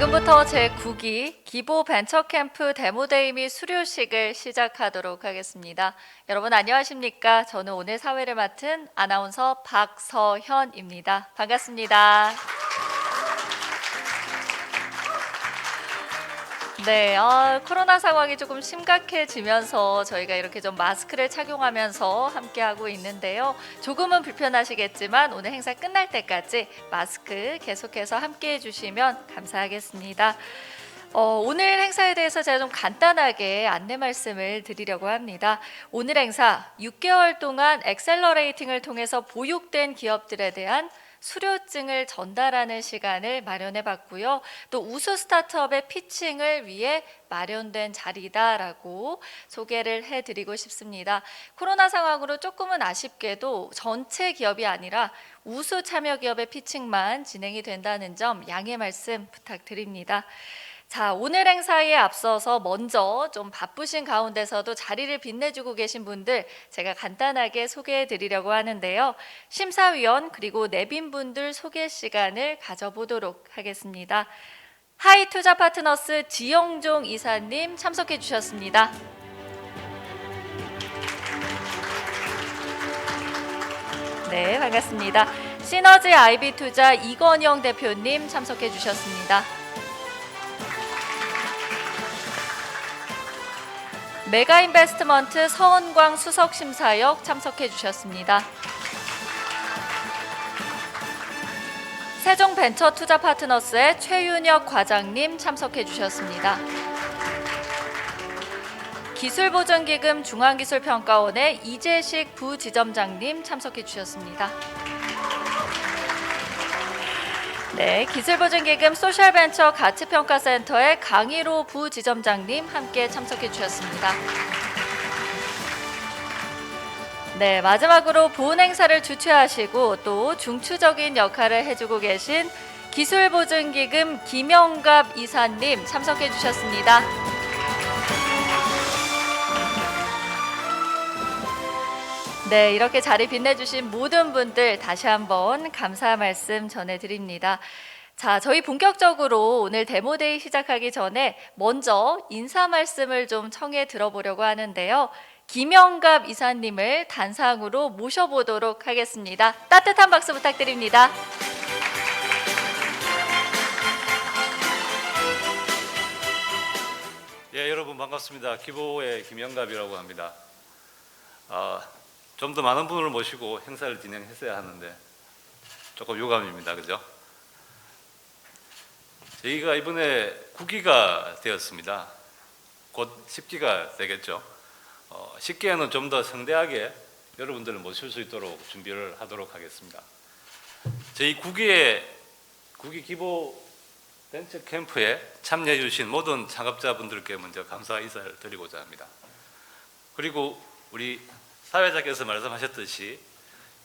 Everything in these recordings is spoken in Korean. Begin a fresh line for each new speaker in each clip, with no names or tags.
지금부터 제9기 기보 벤처캠프 데모데이 및 수료식을 시작하도록 하겠습니다. 여러분 안녕하십니까? 저는 오늘 사회를 맡은 아나운서 박서현입니다. 반갑습니다. 네, 코로나 상황이 조금 심각해지면서 저희가 이렇게 좀 마스크를 착용하면서 함께하고 있는데요. 조금은 불편하시겠지만 오늘 행사 끝날 때까지 마스크 계속해서 함께해 주시면 감사하겠습니다. 오늘 행사에 대해서 제가 좀 간단하게 안내 말씀을 드리려고 합니다. 오늘 행사 6개월 동안 엑셀러레이팅을 통해서 보육된 기업들에 대한 수료증을 전달하는 시간을 마련해 봤고요. 또 우수 스타트업의 피칭을 위해 마련된 자리다라고 소개를 해드리고 싶습니다. 코로나 상황으로 조금은 아쉽게도 전체 기업이 아니라 우수 참여 기업의 피칭만 진행이 된다는 점 양해 말씀 부탁드립니다. 자, 오늘 행사에 앞서서 먼저 좀 바쁘신 가운데서도 자리를 빛내주고 계신 분들 제가 간단하게 소개해 드리려고 하는데요. 심사위원 그리고 내빈분들 소개 시간을 가져보도록 하겠습니다. 하이투자 파트너스 지영종 이사님 참석해 주셨습니다. 네, 반갑습니다. 시너지 아이비투자 이건영 대표님 참석해 주셨습니다. 메가인베스트먼트 서은광 수석심사역 참석해 주셨습니다. 세종벤처투자파트너스의 최윤혁 과장님 참석해 주셨습니다. 기술보증기금 중앙기술평가원의 이재식 부지점장님 참석해 주셨습니다. 네, 기술보증기금 소셜벤처 가치평가센터의 강희로 부지점장님 함께 참석해 주셨습니다. 네, 마지막으로 본 행사를 주최하시고 또 중추적인 역할을 해주고 계신 기술보증기금 김영갑 이사님 참석해 주셨습니다. 네, 이렇게 자리 빛내주신 모든 분들 다시 한번 감사 말씀 전해드립니다. 자, 저희 본격적으로 오늘 데모데이 시작하기 전에 먼저 인사 말씀을 좀 청해 들어보려고 하는데요. 김영갑 이사님을 단상으로 모셔보도록 하겠습니다. 따뜻한 박수 부탁드립니다.
예, 여러분 반갑습니다. 기보의 김영갑이라고 합니다. 좀 더 많은 분을 모시고 행사를 진행했어야 하는데 조금 유감입니다. 그죠? 저희가 이번에 9기가 되었습니다. 곧 10기가 되겠죠. 10기에는 좀 더 성대하게 여러분들을 모실 수 있도록 준비를 하도록 하겠습니다. 저희 9기 기보 벤처 캠프에 참여해 주신 모든 창업자분들께 먼저 감사 인사를 드리고자 합니다. 그리고 우리 사회자께서 말씀하셨듯이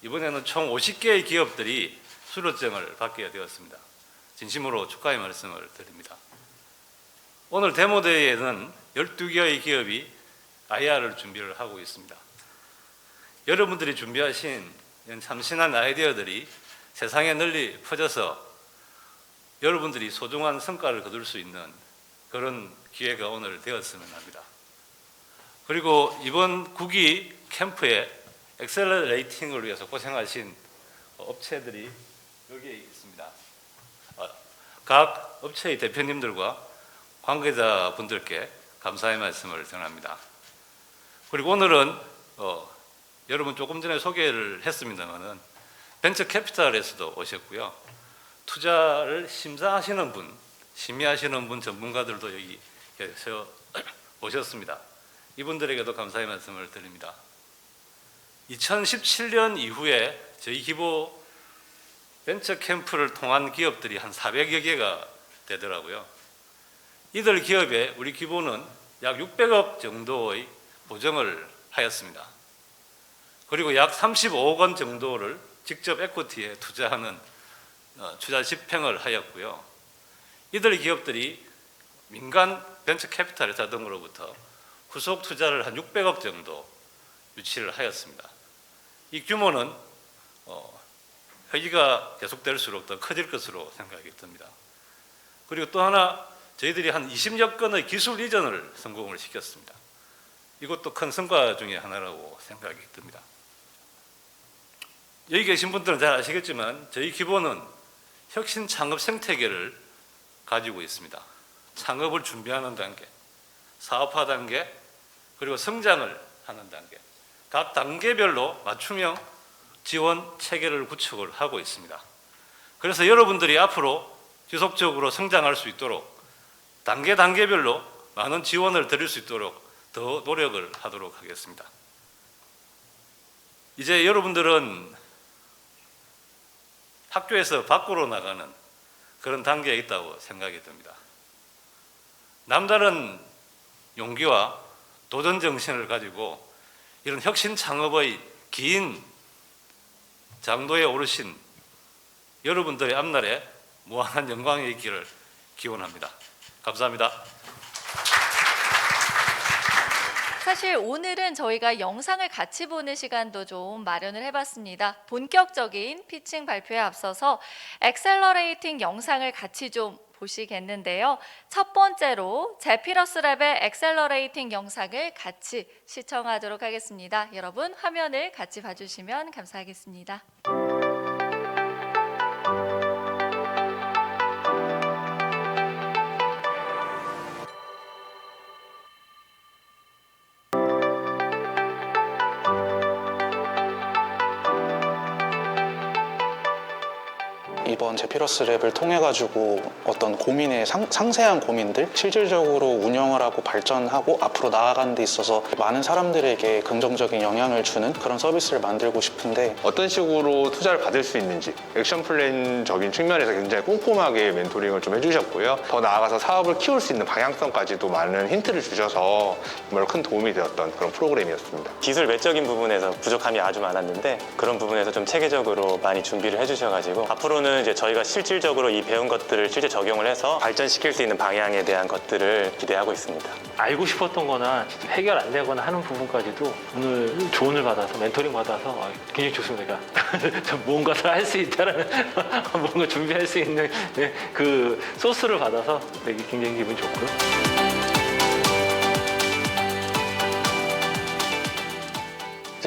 이번에는 총 50개의 기업들이 수료증을 받게 되었습니다. 진심으로 축하의 말씀을 드립니다. 오늘 데모데이에는 12개의 기업이 IR을 준비를 하고 있습니다. 여러분들이 준비하신 참신한 아이디어들이 세상에 널리 퍼져서 여러분들이 소중한 성과를 거둘 수 있는 그런 기회가 오늘 되었으면 합니다. 그리고 이번 9기 캠프에 엑셀러레이팅을 위해서 고생하신 업체들이 여기에 있습니다. 각 업체의 대표님들과 관계자분들께 감사의 말씀을 전합니다. 그리고 오늘은 여러분 조금 전에 소개를 했습니다만은 벤처 캐피탈에서도 오셨고요. 투자를 심사하시는 분, 심의하시는 분 전문가들도 여기 오셨습니다. 이분들에게도 감사의 말씀을 드립니다. 2017년 이후에 저희 기보 벤처 캠프를 통한 기업들이 한 400여 개가 되더라고요. 이들 기업에 우리 기보는 약 600억 정도의 보정을 하였습니다. 그리고 약 35억 원 정도를 직접 에코티에 투자하는 투자 집행을 하였고요. 이들 기업들이 민간 벤처 캐피탈회사 등으로부터 후속 투자를 한 600억 정도 유치를 하였습니다. 이 규모는 회기가 계속될수록 더 커질 것으로 생각이 듭니다. 그리고 또 하나 저희들이 한 20여 건의 기술 이전을 성공을 시켰습니다. 이것도 큰 성과 중에 하나라고 생각이 듭니다. 여기 계신 분들은 잘 아시겠지만 저희 기보는 혁신 창업 생태계를 가지고 있습니다. 창업을 준비하는 단계, 사업화 단계, 그리고 성장을 하는 단계, 각 단계별로 맞춤형 지원 체계를 구축을 하고 있습니다. 그래서 여러분들이 앞으로 지속적으로 성장할 수 있도록 단계별로 많은 지원을 드릴 수 있도록 더 노력을 하도록 하겠습니다. 이제 여러분들은 학교에서 밖으로 나가는 그런 단계에 있다고 생각이 듭니다. 남다른 용기와 도전 정신을 가지고 이런 혁신 창업의 긴 장도에 오르신 여러분들의 앞날에 무한한 영광이 있기를 기원합니다. 감사합니다.
사실 오늘은 저희가 영상을 같이 보는 시간도 좀 마련을 해봤습니다. 본격적인 피칭 발표에 앞서서 엑셀러레이팅 영상을 같이 좀 보시겠는데요. 첫 번째로 제피러스랩의 엑셀러레이팅 영상을 같이 시청하도록 하겠습니다. 여러분 화면을 같이 봐주시면 감사하겠습니다.
이번 제피러스 랩을 통해 가지고 어떤 고민의 상세한 고민들, 실질적으로 운영을 하고 발전하고 앞으로 나아가는 데 있어서 많은 사람들에게 긍정적인 영향을 주는 그런 서비스를 만들고 싶은데,
어떤 식으로 투자를 받을 수 있는지 액션 플랜적인 측면에서 굉장히 꼼꼼하게 멘토링을 좀 해주셨고요. 더 나아가서 사업을 키울 수 있는 방향성까지도 많은 힌트를 주셔서 정말 큰 도움이 되었던 그런 프로그램이었습니다.
기술 외적인 부분에서 부족함이 아주 많았는데 그런 부분에서 좀 체계적으로 많이 준비를 해주셔가지고 앞으로는 이제 저희가 실질적으로 이 배운 것들을 실제 적용을 해서 발전시킬 수 있는 방향에 대한 것들을 기대하고 있습니다.
알고 싶었던 거나 해결 안 되거나 하는 부분까지도 오늘 조언을 받아서 멘토링 받아서 굉장히 좋습니다. 무언가를 할 수 있다라는 뭔가 준비할 수 있는 그 소스를 받아서 되게 굉장히 기분 좋고요.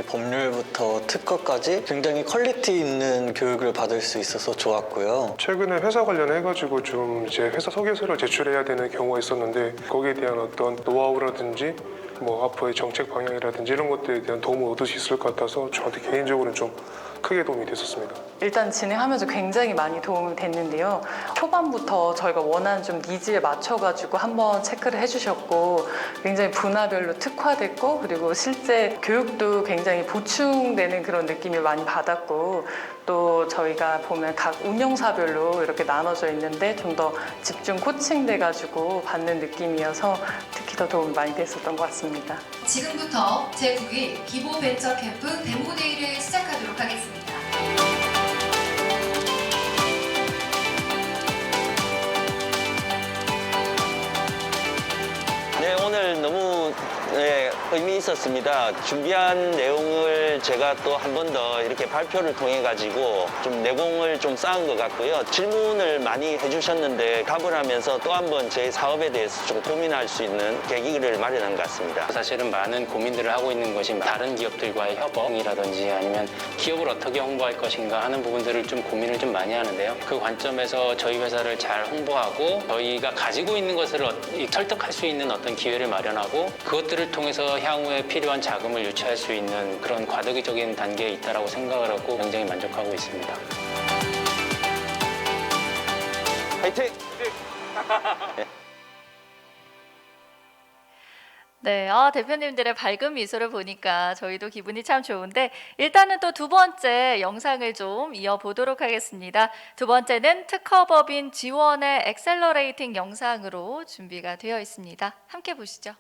법률부터 특허까지 굉장히 퀄리티 있는 교육을 받을 수 있어서 좋았고요.
최근에 회사 관련해가지고 좀 이제 회사 소개서를 제출해야 되는 경우가 있었는데 거기에 대한 어떤 노하우라든지 뭐 앞으로의 정책 방향이라든지 이런 것들에 대한 도움을 얻을 수 있을 것 같아서 저한테 개인적으로는 좀 크게 도움이 됐었습니다.
일단 진행하면서 굉장히 많이 도움이 됐는데요. 초반부터 저희가 원하는 좀 니즈에 맞춰가지고 한번 체크를 해주셨고 굉장히 분야별로 특화됐고 그리고 실제 교육도 굉장히 보충되는 그런 느낌을 많이 받았고 또 저희가 보면 각 운영사별로 이렇게 나눠져 있는데 좀 더 집중 코칭돼가지고 받는 느낌이어서 특히 더 도움이 많이 됐었던 것 같습니다.
지금부터 제9일 기보 벤처 캠프 데모데이를 시작하도록 하겠습니다.
네, 오늘 너무 의미 있었습니다. 준비한 내용을 제가 또 한 번 더 이렇게 발표를 통해 가지고 좀 내공을 좀 쌓은 것 같고요. 질문을 많이 해주셨는데 답을 하면서 또 한 번 제 사업에 대해서 좀 고민할 수 있는 계기를 마련한 것 같습니다.
사실은 많은 고민들을 하고 있는 것이 다른 기업들과의 협업이라든지 아니면 기업을 어떻게 홍보할 것인가 하는 부분들을 좀 고민을 좀 많이 하는데요. 그 관점에서 저희 회사를 잘 홍보하고 저희가 가지고 있는 것을 설득할 수 있는 어떤 기회를 마련하고 그것들을 통해서 향후에 필요한 자금을 유치할 수 있는 그런 과도기적인 단계에 있다고 생각을 하고 굉장히 만족하고 있습니다.
화이팅!
네, 대표님들의 밝은 미소를 보니까 저희도 기분이 참 좋은데 일단은 또 두 번째 영상을 좀 이어보도록 하겠습니다. 두 번째는 특허법인 지원의 엑셀러레이팅 영상으로 준비가 되어 있습니다. 함께 보시죠.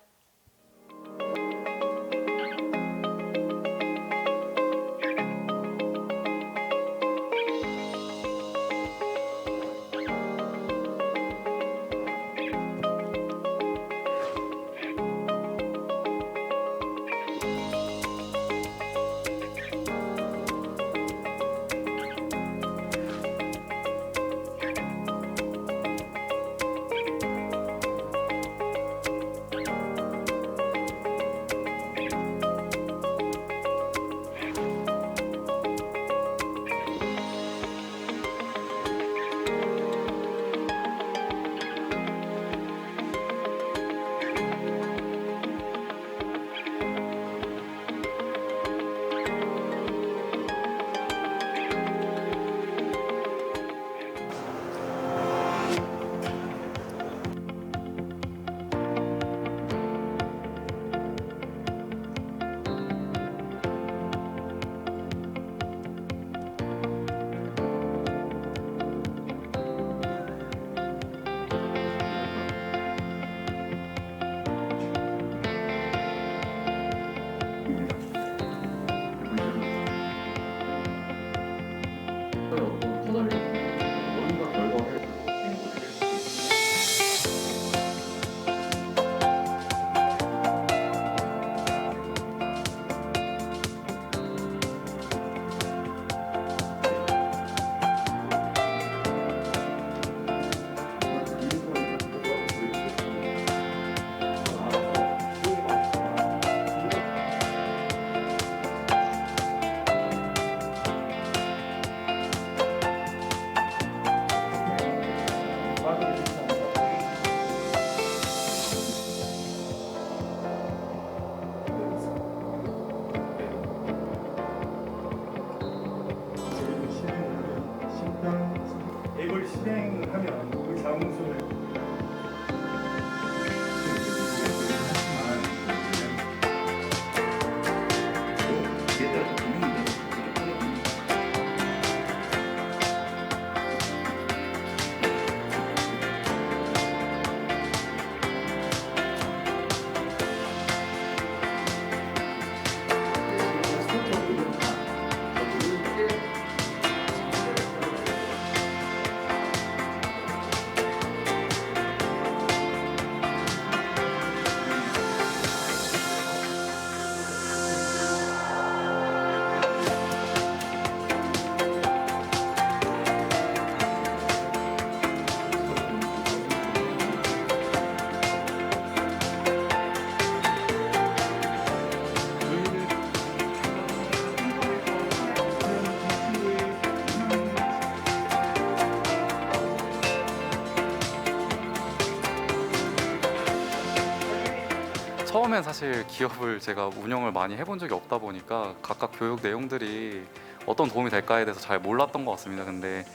처음엔 사실 기업을 제가 운영을 많이 해본 적이 없다 보니까 각각 교육 내용들이 어떤 도움이 될까에 대해서 잘 몰랐던 것 같습니다. 근데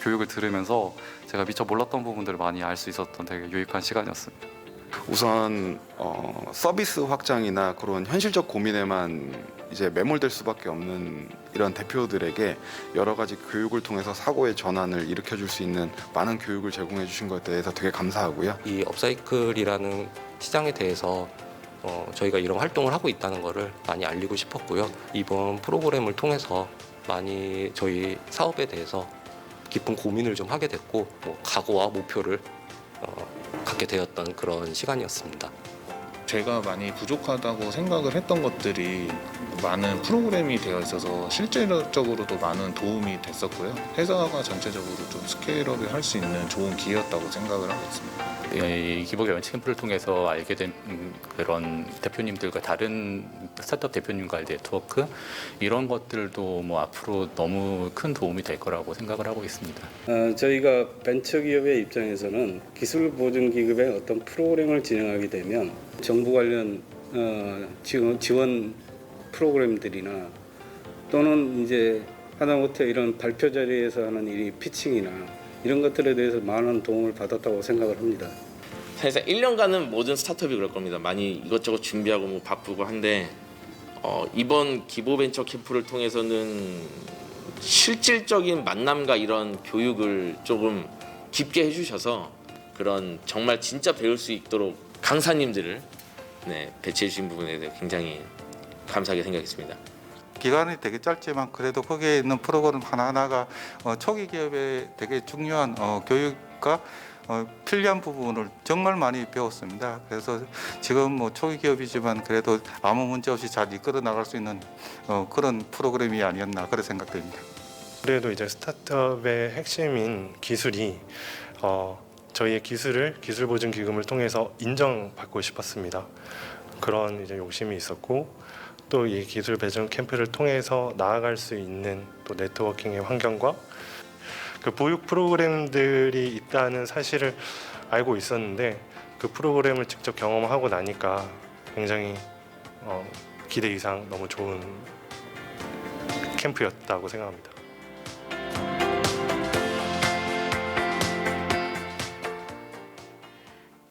교육을 들으면서 제가 미처 몰랐던 부분들을 많이 알 수 있었던 되게 유익한 시간이었습니다.
우선 서비스 확장이나 그런 현실적 고민에만 이제 매몰될 수밖에 없는 이런 대표들에게 여러 가지 교육을 통해서 사고의 전환을 일으켜 줄 수 있는 많은 교육을 제공해 주신 것에 대해서 되게 감사하고요.
이 업사이클이라는 시장에 대해서 저희가 이런 활동을 하고 있다는 것을 많이 알리고 싶었고요. 이번 프로그램을 통해서 많이 저희 사업에 대해서 깊은 고민을 좀 하게 됐고 각오와 목표를 갖게 되었던 그런 시간이었습니다.
제가 많이 부족하다고 생각을 했던 것들이 많은 프로그램이 되어 있어서 실질적으로도 많은 도움이 됐었고요. 회사가 전체적으로 좀 스케일업을 할 수 있는 좋은 기회였다고 생각을 하고 있습니다.
이 기복 벤처 캠프를 통해서 알게 된 그런 대표님들과 다른 스타트업 대표님과의 네트워크 이런 것들도 뭐 앞으로 너무 큰 도움이 될 거라고 생각을 하고 있습니다.
저희가 벤처기업의 입장에서는 기술보증기금의 어떤 프로그램을 진행하게 되면 정부 관련 지원 프로그램들이나 또는 이제 하다못해 이런 발표 자리에서 하는 이 피칭이나 이런 것들에 대해서 많은 도움을 받았다고 생각을 합니다.
사실상 1년간은 모든 스타트업이 그럴 겁니다. 많이 이것저것 준비하고 뭐 바쁘고 한데 이번 기보벤처 캠프를 통해서는 실질적인 만남과 이런 교육을 조금 깊게 해주셔서 그런 정말 진짜 배울 수 있도록 강사님들을 배치해 주신 부분에 대해 굉장히 감사하게 생각했습니다.
기간이 되게 짧지만 그래도 거기에 있는 프로그램 하나하나가 초기 기업에 되게 중요한 교육과 필요한 부분을 정말 많이 배웠습니다. 그래서 지금 뭐 초기 기업이지만 그래도 아무 문제 없이 잘 이끌어 나갈 수 있는 그런 프로그램이 아니었나 그런 생각됩니다.
그래도 이제 스타트업의 핵심인 기술이 저희의 기술보증기금을 통해서 인정받고 싶었습니다. 그런 이제 욕심이 있었고 또 이 기술 배정 캠프를 통해서 나아갈 수 있는 또 네트워킹의 환경과 그 보육 프로그램들이 있다는 사실을 알고 있었는데 그 프로그램을 직접 경험하고 나니까 굉장히 기대 이상 너무 좋은 캠프였다고 생각합니다.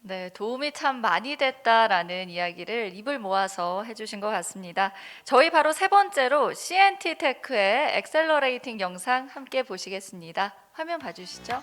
네, 도움이 참 많이 됐다라는 이야기를 입을 모아서 해주신 것 같습니다. 저희 바로 세 번째로 CNT 테크의 엑셀러레이팅 영상 함께 보시겠습니다. 화면 봐주시죠.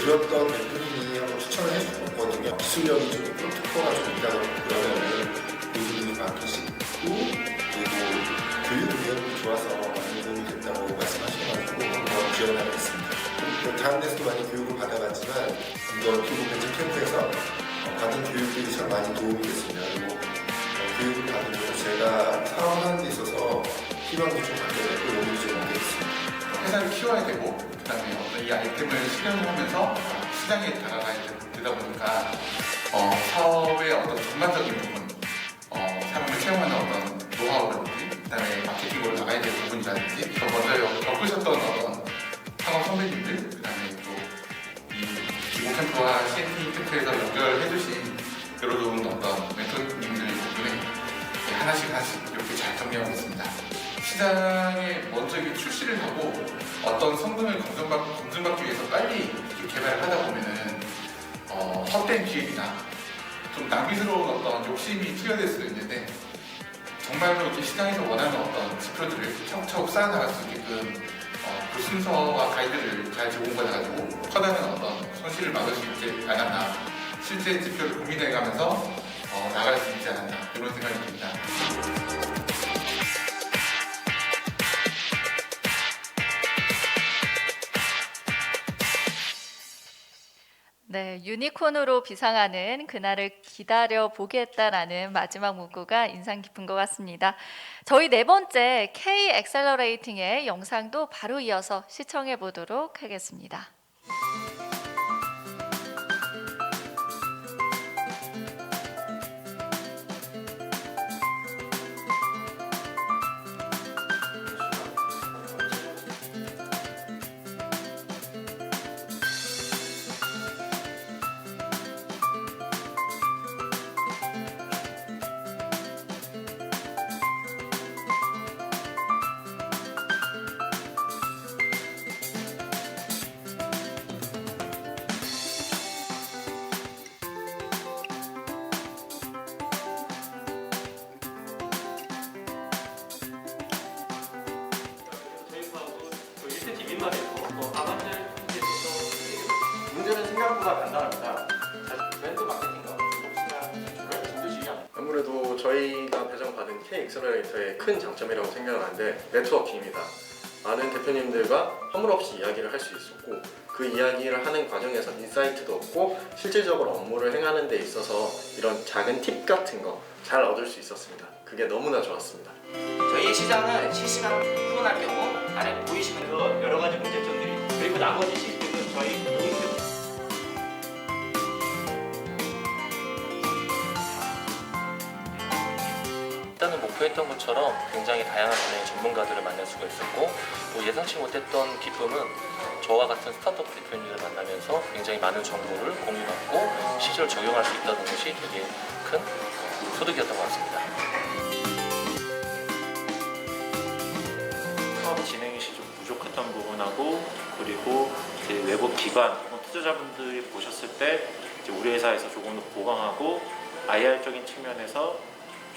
들었던 대표님이 한번 추천을 해주셨거든요. 기술력이 좀 특허가 좀 있다고 그러면은 교수님이 맡기시고 그리고 교육 능력이 좋아서 많이 도움이 됐다고 말씀하셔가지고 한번 지원하고 있습니다. 다른 데서도 많이 교육을 받아봤지만 이번 기부 벤처 캠프에서 받은 교육들이 참 많이 도움이 됐습니다. 그리고 교육을 받으면서 제가 사업하는 데 있어서 희망도 좀 갖게 되고 용기도 좀 얻게 됐습니다.
회사를 키워야 되고 그다음에 어떤 이 아이템을 실현을 하면서 시장에 다가가야 되다 보니까 사업의 어떤 전반적인 부분, 사람을 채용하는 어떤 노하우라든지 그다음에 마케팅으로 나가야 될 부분이라든지 더 먼저 겪으셨던 어떤 상업 선배님들 그다음에 또 이 기고 캠프와 CNT 캠프에서 연결해 주신 여러 좋은 어떤 멘토님들 덕분에 하나씩 이렇게 잘 정리하고 있습니다. 시장에 먼저 이게 출시를 하고 어떤 성능을 검증받기 위해서 빨리 이렇게 개발을 하다 보면은 헛된 기획이나 좀 낭비스러운 어떤 욕심이 투여될 수 있는데 정말로 이렇게 시장에서 원하는 어떤 지표들을 차곡차곡 쌓아나갈 수 있게끔 그 순서와 가이드를 잘 제공받아가지고 커다란 어떤 손실을 막을 수 있지 않았나, 실제 지표를 고민해가면서 나갈 수 있지 않았나 이런 생각이 듭니다.
네, 유니콘으로 비상하는 그날을 기다려 보겠다라는 마지막 문구가 인상 깊은 것 같습니다. 저희 네 번째 K 엑셀러레이팅의 영상도 바로 이어서 시청해 보도록 하겠습니다.
문제는 생각보다 간단합니다. 브랜드 마케팅과 기술을 진두지휘. 아무래도 저희가 배정받은 K 엑셀러레이터의 큰 장점이라고 생각하는데 네트워킹입니다. 많은 대표님들과 허물없이 이야기를 할 수 있었고 그 이야기를 하는 과정에서 인사이트도 얻고 실질적으로 업무를 행하는 데 있어서 이런 작은 팁 같은 거 잘 얻을 수 있었습니다. 그게 너무나 좋았습니다.
저희의 시장은 실시간 후원할 경우 아래 보이시는 여러 가지 문제점들이 그리고 나머지 시스템은 저희 고객들
일단은 목표했던 것처럼 굉장히 다양한 분야의 전문가들을 만날 수가 있었고 또 예상치 못했던 기쁨은 저와 같은 스타트업 대표님을 만나면서 굉장히 많은 정보를 공유받고 실제로 적용할 수 있다는 것이 되게 큰 소득이었던 것 같습니다.
사업 진행이 좀 부족했던 부분하고 그리고 이제 외부 기관, 투자자분들이 보셨을 때 이제 우리 회사에서 조금 더 보강하고 IR적인 측면에서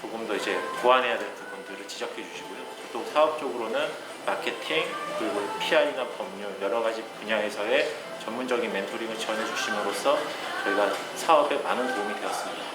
조금 더 이제 보완해야 될 부분들을 지적해 주시고요. 또 사업적으로는 마케팅 그리고 PR이나 법률 여러 가지 분야에서의 전문적인 멘토링을 지원해 주심으로써 저희가 사업에 많은 도움이 되었습니다.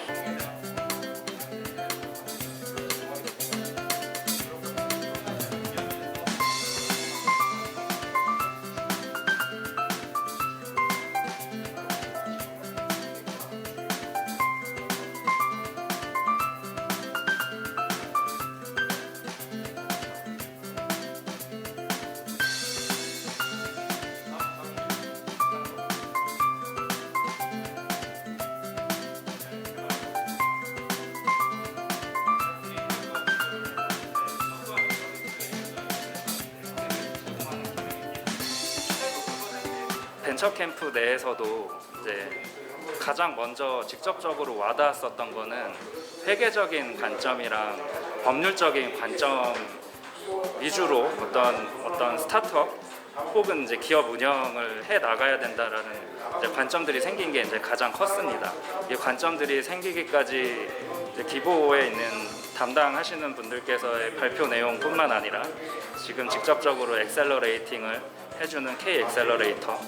벤처 캠프 내에서도 이제 가장 먼저 직접적으로 와닿았었던 거는 회계적인 관점이랑 법률적인 관점 위주로 어떤 스타트업 혹은 이제 기업 운영을 해 나가야 된다라는 이제 관점들이 생긴 게 이제 가장 컸습니다. 이 관점들이 생기기까지 이제 기보에 있는 담당하시는 분들께서의 발표 내용뿐만 아니라 지금 직접적으로 엑셀러레이팅을 해주는 K 엑셀러레이터,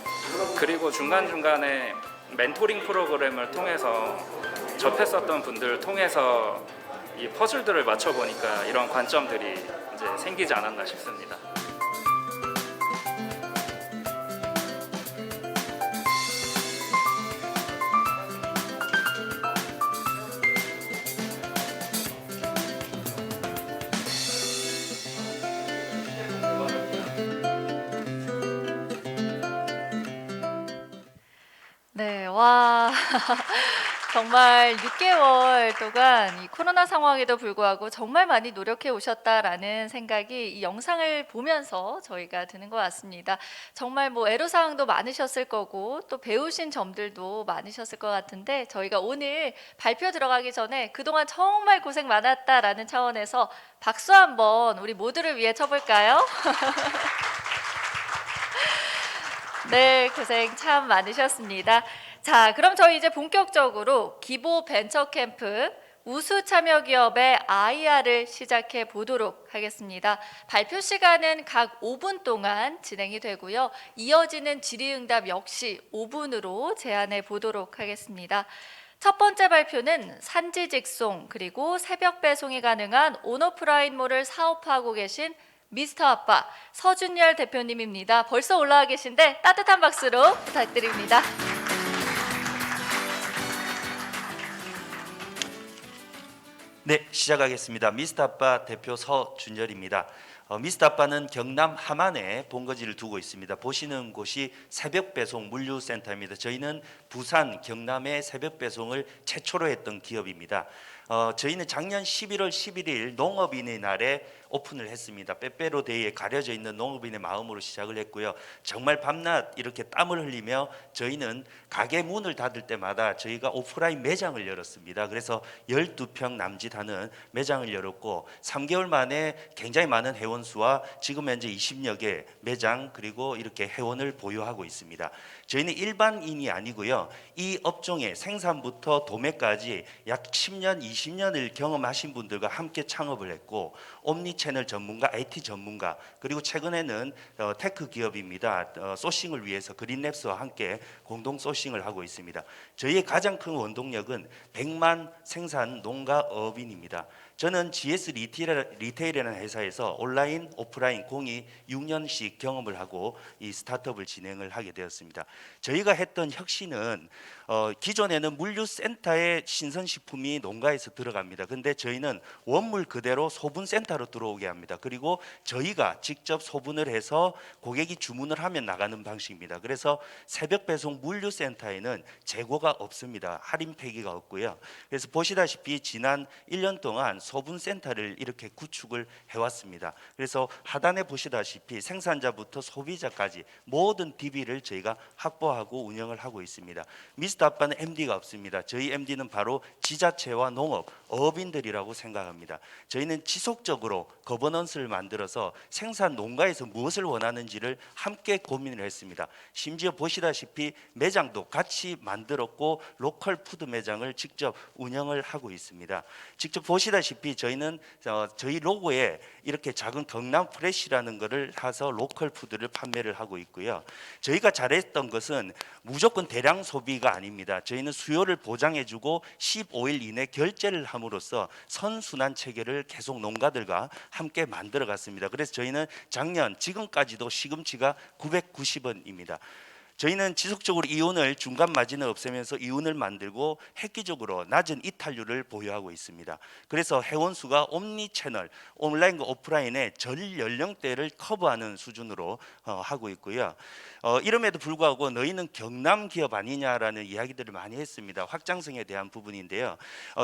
그리고 중간중간에 멘토링 프로그램을 통해서 접했었던 분들을 통해서 이 퍼즐들을 맞춰보니까 이런 관점들이 이제 생기지 않았나 싶습니다.
네, 와. 정말 6개월 동안 이 코로나 상황에도 불구하고 정말 많이 노력해 오셨다라는 생각이 이 영상을 보면서 저희가 드는 것 같습니다. 정말 뭐 애로사항도 많으셨을 거고 또 배우신 점들도 많으셨을 것 같은데 저희가 오늘 발표 들어가기 전에 그동안 정말 고생 많았다라는 차원에서 박수 한번 우리 모두를 위해 쳐볼까요? 네, 고생 참 많으셨습니다. 자, 그럼 저희 이제 본격적으로 기보 벤처 캠프 우수 참여 기업의 IR을 시작해 보도록 하겠습니다. 발표 시간은 각 5분 동안 진행이 되고요. 이어지는 질의응답 역시 5분으로 제한해 보도록 하겠습니다. 첫 번째 발표는 산지 직송 그리고 새벽 배송이 가능한 온오프라인몰을 사업화하고 계신 미스터 아빠 서준열 대표님입니다. 벌써 올라와 계신데 따뜻한 박수로 부탁드립니다.
네, 시작하겠습니다. 미스터 아빠 대표 서준열입니다. 미스터 아빠는 경남 함안에 본거지를 두고 있습니다. 보시는 곳이 새벽 배송 물류센터입니다. 저희는 부산, 경남에 새벽 배송을 최초로 했던 기업입니다. 저희는 작년 11월 11일 농업인의 날에 오픈을 했습니다. 빼빼로데이에 가려져 있는 농업인의 마음으로 시작을 했고요. 정말 밤낮 이렇게 땀을 흘리며 저희는 가게 문을 닫을 때마다 저희가 오프라인 매장을 열었습니다. 그래서 12평 남짓하는 매장을 열었고 3개월 만에 굉장히 많은 회원수와 지금 현재 20여 개 매장 그리고 이렇게 회원을 보유하고 있습니다. 저희는 일반인이 아니고요. 이 업종의 생산부터 도매까지 약 10년, 20년을 경험하신 분들과 함께 창업을 했고 옴니채널 전문가, IT 전문가 그리고 최근에는 테크 기업입니다. 소싱을 위해서 그린랩스와 함께 공동 소싱을 하고 있습니다. 저희의 가장 큰 원동력은 100만 생산 농가 어업인입니다. 저는 GS 리테일이라는 회사에서 온라인, 오프라인 공이 6년씩 경험을 하고 이 스타트업을 진행을 하게 되었습니다. 저희가 했던 혁신은 기존에는 물류센터에 신선식품이 농가에서 들어갑니다. 근데 저희는 원물 그대로 소분센터로 들어오게 합니다. 그리고 저희가 직접 소분을 해서 고객이 주문을 하면 나가는 방식입니다. 그래서 새벽 배송 물류센터에는 재고가 없습니다. 할인 폐기가 없고요. 그래서 보시다시피 지난 1년 동안 소분센터를 이렇게 구축을 해왔습니다. 그래서 하단에 보시다시피 생산자부터 소비자까지 모든 DB를 저희가 확보하고 운영을 하고 있습니다. 미스터 아빠는 MD가 없습니다. 저희 MD는 바로 지자체와 농업, 어업인들이라고 생각합니다. 저희는 지속적으로 거버넌스를 만들어서 생산 농가에서 무엇을 원하는지를 함께 고민을 했습니다. 심지어 보시다시피 매장도 같이 만들었고 로컬 푸드 매장을 직접 운영을 하고 있습니다. 직접 보시다시피 저희는 저희 로고에 이렇게 작은 경남 프레시라는 것을 해서 로컬 푸드를 판매를 하고 있고요. 저희가 잘했던 것은 무조건 대량 소비가 아닙니다. 저희는 수요를 보장해주고 15일 이내 결제를 함으로써 선순환 체계를 계속 농가들과 함께 만들어갔습니다. 그래서 저희는 작년 지금까지도 시금치가 990원입니다. 저희는 지속적으로 이윤을 중간 마진을 없애면서 이윤을 만들고 획기적으로 낮은 이탈률을 보유하고 있습니다. 그래서 회원수가 옴니채널, 온라인과 오프라인의 전 연령대를 커버하는 수준으로 하고 있고요. 이름에도 불구하고 너희는 경남 기업 아니냐라는 이야기들을 많이 했습니다. 확장성에 대한 부분인데요.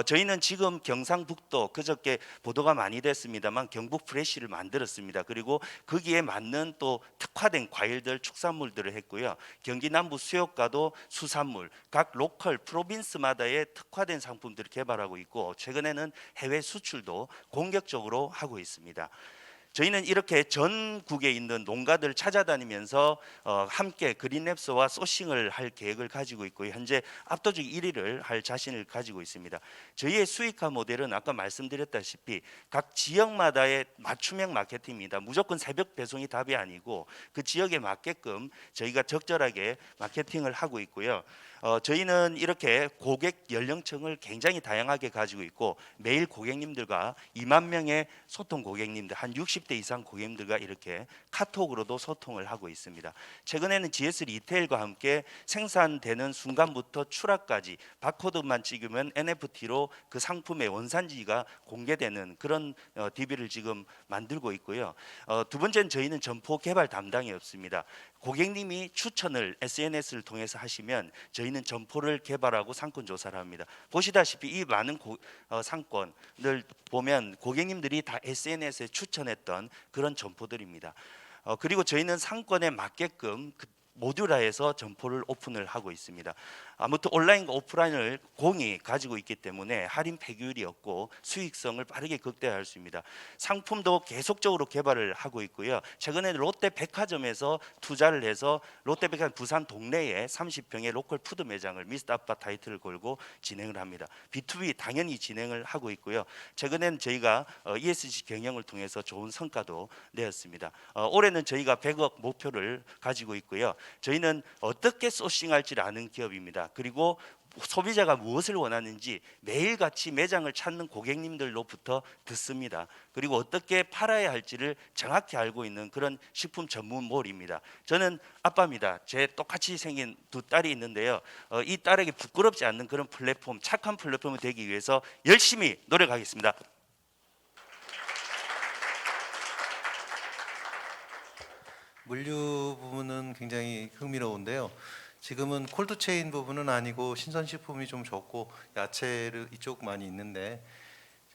저희는 지금 경상북도 그저께 보도가 많이 됐습니다만 경북 프레시를 만들었습니다. 그리고 거기에 맞는 또 특화된 과일들, 축산물들을 했고요. 경기 남부 수협가도 수산물, 각 로컬 프로빈스마다의 특화된 상품들을 개발하고 있고 최근에는 해외 수출도 공격적으로 하고 있습니다. 저희는 이렇게 전국에 있는 농가들 찾아다니면서 함께 그린랩스와 소싱을 할 계획을 가지고 있고 현재 압도적 1위를 할 자신을 가지고 있습니다. 저희의 수익화 모델은 아까 말씀드렸다시피 각 지역마다의 맞춤형 마케팅입니다. 무조건 새벽 배송이 답이 아니고 그 지역에 맞게끔 저희가 적절하게 마케팅을 하고 있고요. 저희는 이렇게 고객 연령층을 굉장히 다양하게 가지고 있고 매일 고객님들과 2만 명의 소통 고객님들 한 60대 이상 고객님들과 이렇게 카톡으로도 소통을 하고 있습니다. 최근에는 GS 리테일과 함께 생산되는 순간부터 출하까지 바코드만 찍으면 NFT로 그 상품의 원산지가 공개되는 그런 DB를 지금 만들고 있고요. 두 번째는 저희는 점포 개발 담당이 없습니다. 고객님이 추천을 SNS를 통해서 하시면 저희는 점포를 개발하고 상권 조사를 합니다. 보시다시피 이 많은 상권을 보면 고객님들이 다 SNS에 추천했던 그런 점포들입니다. 그리고 저희는 상권에 맞게끔 모듈화해서 점포를 오픈을 하고 있습니다. 아무튼 온라인과 오프라인을 공이 가지고 있기 때문에 할인 폐기율이 없고 수익성을 빠르게 극대화할 수 있습니다. 상품도 계속적으로 개발을 하고 있고요. 최근에는 롯데백화점에서 투자를 해서 롯데백화점 부산 동래에 30평의 로컬 푸드 매장을 미스터 아빠 타이틀을 걸고 진행을 합니다. B2B 당연히 진행을 하고 있고요. 최근에는 저희가 ESG 경영을 통해서 좋은 성과도 내었습니다. 올해는 저희가 100억 목표를 가지고 있고요. 저희는 어떻게 소싱할지를 아는 기업입니다. 그리고 소비자가 무엇을 원하는지 매일같이 매장을 찾는 고객님들로부터 듣습니다. 그리고 어떻게 팔아야 할지를 정확히 알고 있는 그런 식품 전문몰입니다. 저는 아빠입니다. 제 똑같이 생긴 두 딸이 있는데요. 이 딸에게 부끄럽지 않는 그런 플랫폼, 착한 플랫폼이 되기 위해서 열심히 노력하겠습니다.
물류 부분은 굉장히 흥미로운데요. 지금은 콜드체인 부분은 아니고 신선식품이 좀 적고 야채를 이쪽 많이 있는데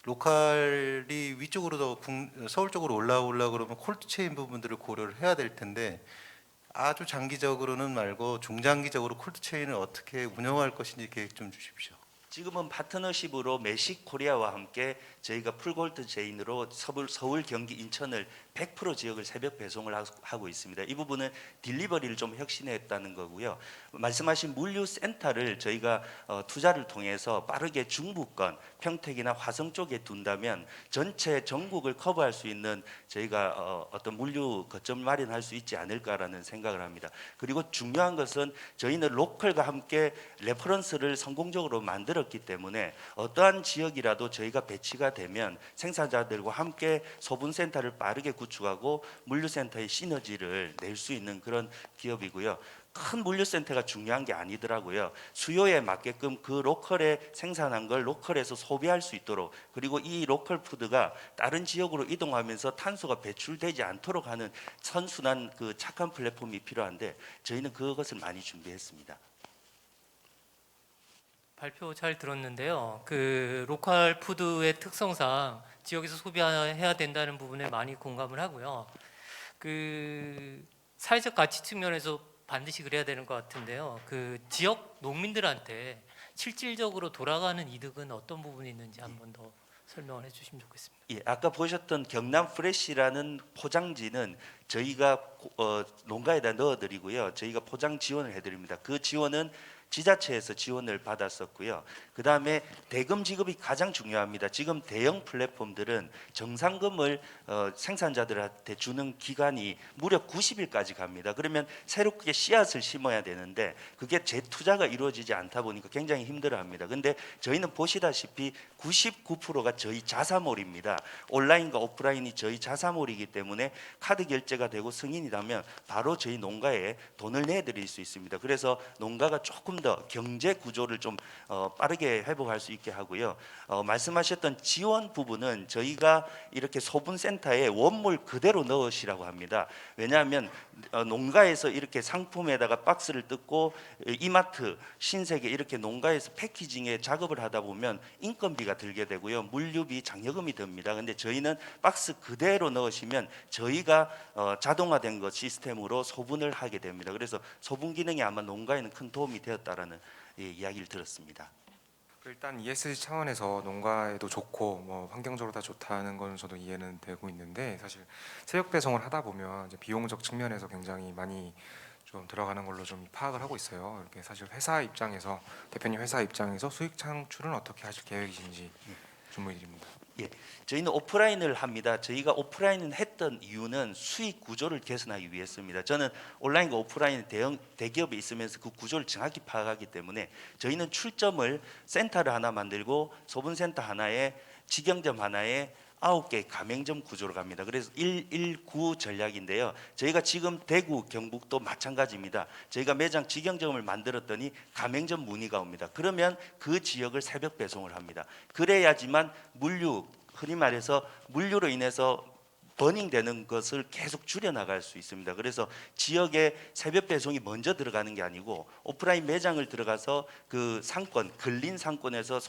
로컬이 위쪽으로 더 서울 쪽으로 올라오려고 그러면 콜드체인 부분들을 고려를 해야 될 텐데 아주 장기적으로는 말고 중장기적으로 콜드체인을 어떻게 운영할 것인지 계획 좀 주십시오.
지금은 파트너십으로 매식 코리아와 함께 저희가 풀골드 체인으로 서울, 경기, 인천을 100% 지역을 새벽 배송을 하고 있습니다. 이 부분은 딜리버리를 좀 혁신했다는 거고요. 말씀하신 물류센터를 저희가 투자를 통해서 빠르게 중부권, 평택이나 화성 쪽에 둔다면 전체 전국을 커버할 수 있는 저희가 어떤 물류 거점을 마련할 수 있지 않을까라는 생각을 합니다. 그리고 중요한 것은 저희는 로컬과 함께 레퍼런스를 성공적으로 만들었기 때문에 어떠한 지역이라도 저희가 배치가 되면 생산자들과 함께 소분센터를 빠르게 구축하고 물류센터의 시너지를 낼 수 있는 그런 기업이고요. 큰 물류센터가 중요한 게 아니더라고요. 수요에 맞게끔 그 로컬에 생산한 걸 로컬에서 소비할 수 있도록, 그리고 이 로컬 푸드가 다른 지역으로 이동하면서 탄소가 배출되지 않도록 하는 선순환 그 착한 플랫폼이 필요한데 저희는 그것을 많이 준비했습니다.
발표 잘 들었는데요. 그 로컬 푸드의 특성상 지역에서 소비해야 된다는 부분에 많이 공감을 하고요. 그 사회적 가치 측면에서 반드시 그래야 되는 것 같은데요. 그 지역 농민들한테 실질적으로 돌아가는 이득은 어떤 부분이 있는지 한번 더 설명을 해주시면 좋겠습니다.
예, 아까 보셨던 경남 프레시라는 포장지는 저희가 농가에다 넣어드리고요. 저희가 포장 지원을 해드립니다. 그 지원은 지자체에서 지원을 받았었고요. 그 다음에 대금 지급이 가장 중요합니다. 지금 대형 플랫폼들은 정상금을 생산자들한테 주는 기간이 무려 90일까지 갑니다. 그러면 새롭게 씨앗을 심어야 되는데 그게 재투자가 이루어지지 않다 보니까 굉장히 힘들어합니다. 근데 저희는 보시다시피 99%가 저희 자사몰입니다. 온라인과 오프라인이 저희 자사몰이기 때문에 카드 결제가 되고 승인이 나면 바로 저희 농가에 돈을 내드릴 수 있습니다. 그래서 농가가 조금 더 경제 구조를 좀 빠르게 회복할 수 있게 하고요. 말씀하셨던 지원 부분은 저희가 이렇게 소분센터에 원물 그대로 넣으시라고 합니다. 왜냐하면 농가에서 이렇게 상품에다가 박스를 뜯고 이마트, 신세계 이렇게 농가에서 패키징에 작업을 하다 보면 인건비가 들게 되고요. 물류비, 장려금이 듭니다. 근데 저희는 박스 그대로 넣으시면 저희가 자동화된 것 시스템으로 소분을 하게 됩니다. 그래서 소분 기능이 아마 농가에는 큰 도움이 되었다라는 이야기를 들었습니다.
일단 ESG 차원에서 농가에도 좋고 뭐 환경적으로 다 좋다는 건 저도 이해는 되고 있는데 사실 새벽 배송을 하다 보면 이제 비용적 측면에서 굉장히 많이 좀 들어가는 걸로 좀 파악을 하고 있어요. 이렇게 사실 회사 입장에서 대표님 회사 입장에서 수익 창출은 어떻게 하실 계획이신지 질문드립니다.
예, 저희는 오프라인을 합니다. 저희가 오프라인을 했던 이유는 수익 구조를 개선하기 위해서입니다. 저는 온라인과 오프라인 대기업에 있으면서 그 구조를 정확히 파악하기 때문에 저희는 출점을 센터를 하나 만들고 소분센터 하나에 직영점 하나에 9개 가맹점 구조로 갑니다. 그래서 119 전략인데요. 저희가 지금 대구, 경북도 마찬가지입니다. 저희가 매장 직영점을 만들었더니 가맹점 문의가 옵니다. 그러면 그 지역을 새벽 배송을 합니다. 그래야지만 물류, 흔히 말해서 물류로 인해서 버닝되는 것을 계속 줄여나갈 수 있습니다. 그래서 지역에 새벽 배송이 먼저 들어가는 게 아니고 오프라인 매장을 들어가서 그 상권, 걸린 상권에서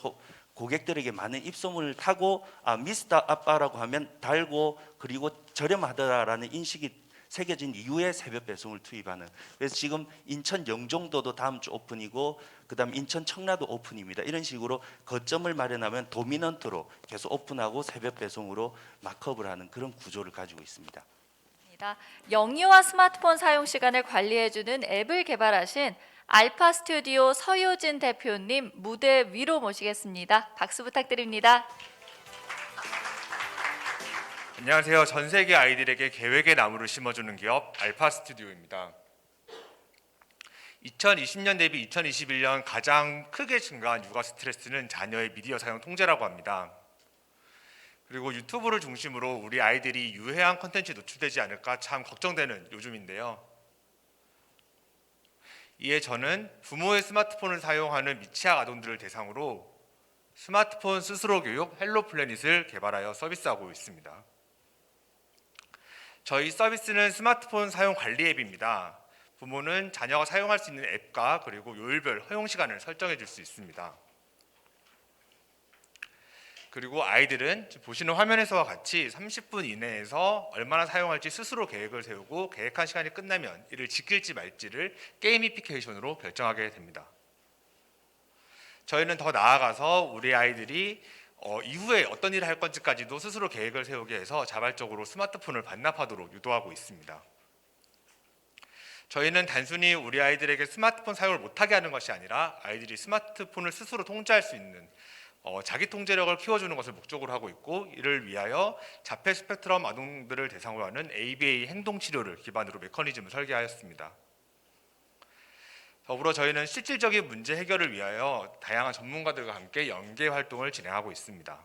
고객들에게 많은 입소문을 타고 미스터 아빠라고 하면 달고 그리고 저렴하더라라는 인식이 새겨진 이후에 새벽 배송을 투입하는. 그래서 지금 인천 영종도도 다음 주 오픈이고 그다음 인천 청라도 오픈입니다. 이런 식으로 거점을 마련하면 도미넌트로 계속 오픈하고 새벽 배송으로 마크업을 하는 그런 구조를 가지고 있습니다.
영유아 스마트폰 사용 시간을 관리해주는 앱을 개발하신 알파 스튜디오 서효진 대표님 무대 위로 모시겠습니다. 박수 부탁드립니다.
안녕하세요. 전 세계 아이들에게 계획의 나무를 심어주는 기업 알파 스튜디오입니다. 2020년 대비 2021년 가장 크게 증가한 육아 스트레스는 자녀의 미디어 사용 통제라고 합니다. 그리고 유튜브를 중심으로 우리 아이들이 유해한 콘텐츠에 노출되지 않을까 참 걱정되는 요즘인데요. 이에 저는 부모의 스마트폰을 사용하는 미취학 아동들을 대상으로 스마트폰 스스로 교육 헬로 플래닛을 개발하여 서비스하고 있습니다. 저희 서비스는 스마트폰 사용 관리 앱입니다. 부모는 자녀가 사용할 수 있는 앱과 그리고 요일별 허용 시간을 설정해 줄 수 있습니다. 그리고 아이들은 보시는 화면에서와 같이 30분 이내에서 얼마나 사용할지 스스로 계획을 세우고 계획한 시간이 끝나면 이를 지킬지 말지를 게이미피케이션으로 결정하게 됩니다. 저희는 더 나아가서 우리 아이들이 이후에 어떤 일을 할 건지까지도 스스로 계획을 세우게 해서 자발적으로 스마트폰을 반납하도록 유도하고 있습니다. 저희는 단순히 우리 아이들에게 스마트폰 사용을 못하게 하는 것이 아니라 아이들이 스마트폰을 스스로 통제할 수 있는 자기 통제력을 키워주는 것을 목적으로 하고 있고 이를 위하여 자폐 스펙트럼 아동들을 대상으로 하는 ABA 행동치료를 기반으로 메커니즘을 설계하였습니다. 더불어 저희는 실질적인 문제 해결을 위하여 다양한 전문가들과 함께 연계 활동을 진행하고 있습니다.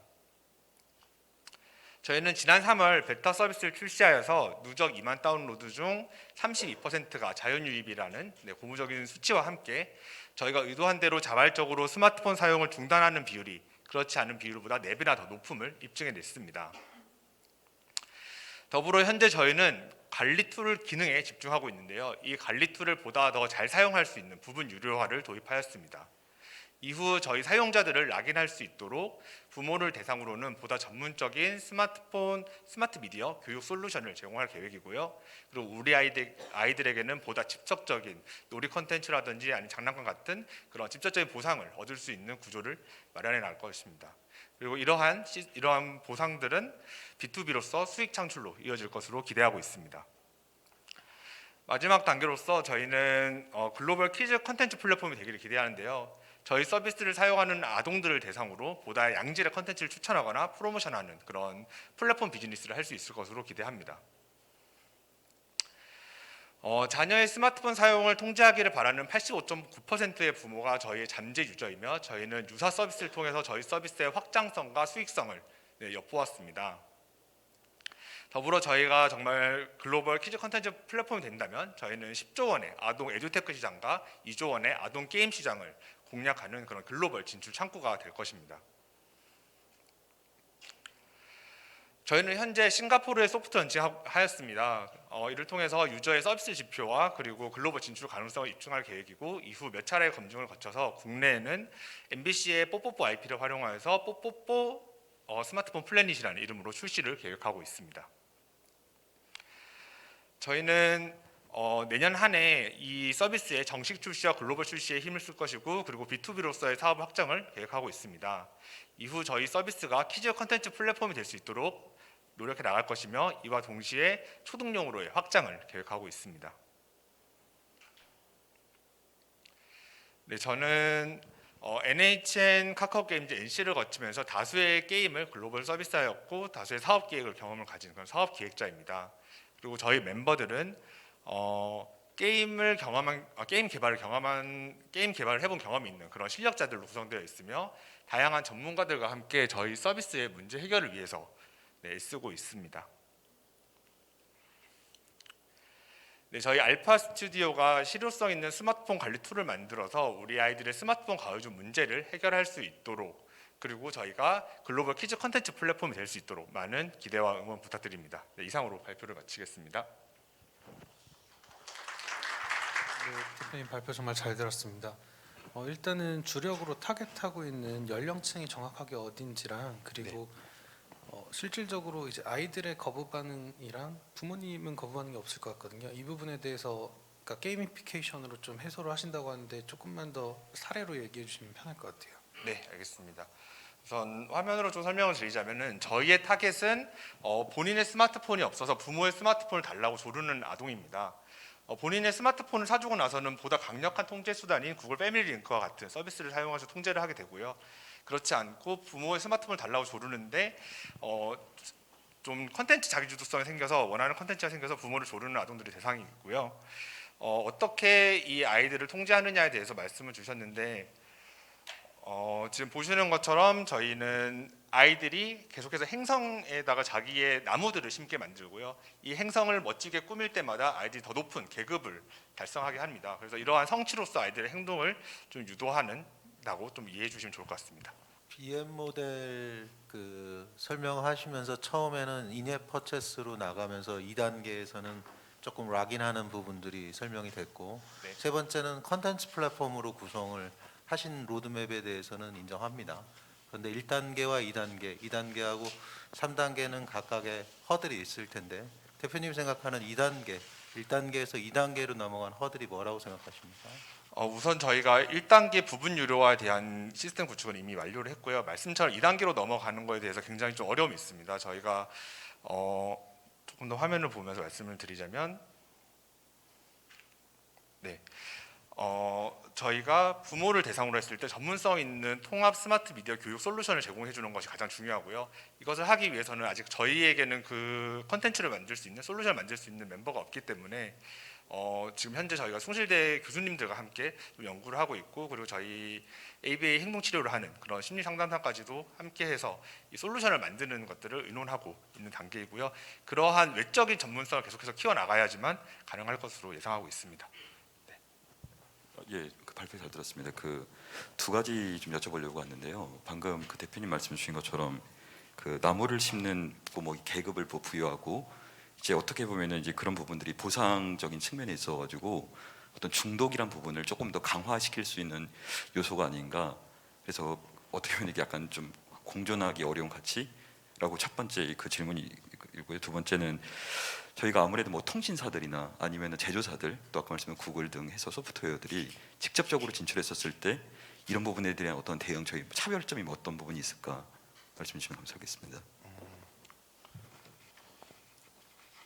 저희는 지난 3월 베타 서비스를 출시하여서 누적 2만 다운로드 중 32%가 자연유입이라는 고무적인 수치와 함께 저희가 의도한 대로 자발적으로 스마트폰 사용을 중단하는 비율이 그렇지 않은 비율보다 4배나 더 높음을 입증해냈습니다. 더불어 현재 저희는 관리 툴 기능에 집중하고 있는데요. 이 관리 툴을 보다 더 잘 사용할 수 있는 부분 유료화를 도입하였습니다. 이후 저희 사용자들을 락인할 수 있도록 부모를 대상으로는 보다 전문적인 스마트 미디어 교육 솔루션을 제공할 계획이고요. 그리고 우리 아이들에게는 보다 직접적인 놀이 콘텐츠라든지 아니면 장난감 같은 그런 직접적인 보상을 얻을 수 있는 구조를 마련해 나갈 것입니다. 그리고 이러한 보상들은 B2B로서 수익 창출로 이어질 것으로 기대하고 있습니다. 마지막 단계로서 저희는 글로벌 키즈 콘텐츠 플랫폼이 되기를 기대하는데요. 저희 서비스를 사용하는 아동들을 대상으로 보다 양질의 콘텐츠를 추천하거나 프로모션하는 그런 플랫폼 비즈니스를 할 수 있을 것으로 기대합니다. 자녀의 스마트폰 사용을 통제하기를 바라는 85.9%의 부모가 저희의 잠재 유저이며 저희는 유사 서비스를 통해서 저희 서비스의 확장성과 수익성을 엿보았습니다. 더불어 저희가 정말 글로벌 키즈 콘텐츠 플랫폼이 된다면 저희는 10조 원의 아동 에듀테크 시장과 2조 원의 아동 게임 시장을 공략하는 그런 글로벌 진출 창구가 될 것입니다. 저희는 현재 싱가포르에 소프트 런칭하였습니다. 이를 통해서 유저의 서비스 지표와 그리고 글로벌 진출 가능성을 입증할 계획이고 이후 몇 차례의 검증을 거쳐서 국내에는 MBC의 뽀뽀뽀 IP를 활용하여서 뽀뽀뽀 스마트폰 플래닛이라는 이름으로 출시를 계획하고 있습니다. 저희는 내년 한 해 이 서비스의 정식 출시와 글로벌 출시에 힘을 쓸 것이고 그리고 B2B로서의 사업 확장을 계획하고 있습니다. 이후 저희 서비스가 키즈 컨텐츠 플랫폼이 될 수 있도록 노력해 나갈 것이며 이와 동시에 초등용으로의 확장을 계획하고 있습니다. 네, 저는 NHN 카카오게임즈 NC를 거치면서 다수의 게임을 글로벌 서비스하였고 다수의 사업 계획을 경험을 가진 그런 사업 기획자입니다. 그리고 저희 멤버들은 게임 개발을 해본 경험이 있는 그런 실력자들로 구성되어 있으며 다양한 전문가들과 함께 저희 서비스의 문제 해결을 위해서 애쓰고 있습니다. 네, 저희 알파 스튜디오가 실효성 있는 스마트폰 관리 툴을 만들어서 우리 아이들의 스마트폰 가해주 문제를 해결할 수 있도록 그리고 저희가 글로벌 키즈 컨텐츠 플랫폼이 될 수 있도록 많은 기대와 응원 부탁드립니다. 네, 이상으로 발표를 마치겠습니다.
네, 대표님 발표 정말 잘 들었습니다. 일단은 주력으로 타겟하고 있는 연령층이 정확하게 어딘지랑 그리고 실질적으로 이제 아이들의 거부 반응이랑 부모님은 거부 반응이 없을 것 같거든요. 이 부분에 대해서 그러니까 게이미피케이션으로 좀 해소를 하신다고 하는데 조금만 더 사례로 얘기해 주시면 편할 것 같아요.
네, 알겠습니다. 우선 화면으로 좀 설명을 드리자면은 저희의 타겟은 본인의 스마트폰이 없어서 부모의 스마트폰을 달라고 조르는 아동입니다. 본인의 스마트폰을 사주고 나서는 보다 강력한 통제 수단인 구글 패밀리 링크와 같은 서비스를 사용해서 통제를 하게 되고요. 그렇지 않고 부모의 스마트폰을 달라고 조르는데 좀 컨텐츠 자기주도성이 생겨서 원하는 컨텐츠가 생겨서 부모를 조르는 아동들이 대상이 있고요. 어떻게 이 아이들을 통제하느냐에 대해서 말씀을 주셨는데 지금 보시는 것처럼 저희는 아이들이 계속해서 행성에다가 자기의 나무들을 심게 만들고요. 이 행성을 멋지게 꾸밀 때마다 아이들이 더 높은 계급을 달성하게 합니다. 그래서 이러한 성취로서 아이들의 행동을 좀 유도하는다고 좀 이해해 주시면 좋을 것 같습니다.
BM 모델 설명하시면서 처음에는 인앱 퍼체스로 나가면서 2단계에서는 조금 락인하는 부분들이 설명이 됐고
네.
세 번째는 컨텐츠 플랫폼으로 구성을 하신 로드맵에 대해서는 인정합니다. 그런데 1단계와 2단계, 2단계하고 3단계는 각각의 허들이 있을 텐데 대표님 생각하는 2단계, 1단계에서 2단계로 넘어간 허들이 뭐라고 생각하십니까?
우선 저희가 1단계 부분 유료화에 대한 시스템 구축은 이미 완료를 했고요. 말씀처럼 2단계로 넘어가는 거에 대해서 굉장히 좀 어려움이 있습니다. 저희가 조금 더 화면을 보면서 말씀을 드리자면 네. 저희가 부모를 대상으로 했을 때 전문성 있는 통합 스마트 미디어 교육 솔루션을 제공해 주는 것이 가장 중요하고요. 이것을 하기 위해서는 아직 저희에게는 그 컨텐츠를 만들 수 있는 솔루션을 만들 수 있는 멤버가 없기 때문에 지금 현재 저희가 숭실대 교수님들과 함께 좀 연구를 하고 있고 그리고 저희 ABA 행동치료를 하는 그런 심리 상담사까지도 함께해서 이 솔루션을 만드는 것들을 의논하고 있는 단계이고요. 그러한 외적인 전문성을 계속해서 키워나가야지만 가능할 것으로 예상하고 있습니다.
예, 그 발표 잘 들었습니다. 그 두 가지 좀 여쭤보려고 왔는데요. 방금 그 대표님 말씀 주신 것처럼 그 나무를 심는 뭐 계급을 부여하고 이제 어떻게 보면은 이제 그런 부분들이 보상적인 측면에 있어가지고 어떤 중독이란 부분을 조금 더 강화시킬 수 있는 요소가 아닌가. 그래서 어떻게 보면 이게 약간 좀 공존하기 어려운 가치라고 첫 번째 그 질문이고요. 두 번째는 저희가 아무래도 뭐 통신사들이나 아니면 제조사들 또 아까 말씀한 구글 등 해서 소프트웨어들이 직접적으로 진출했었을 때 이런 부분에 대한 어떤 대응 저희 차별점이 어떤 부분이 있을까 말씀 주시면 감사하겠습니다.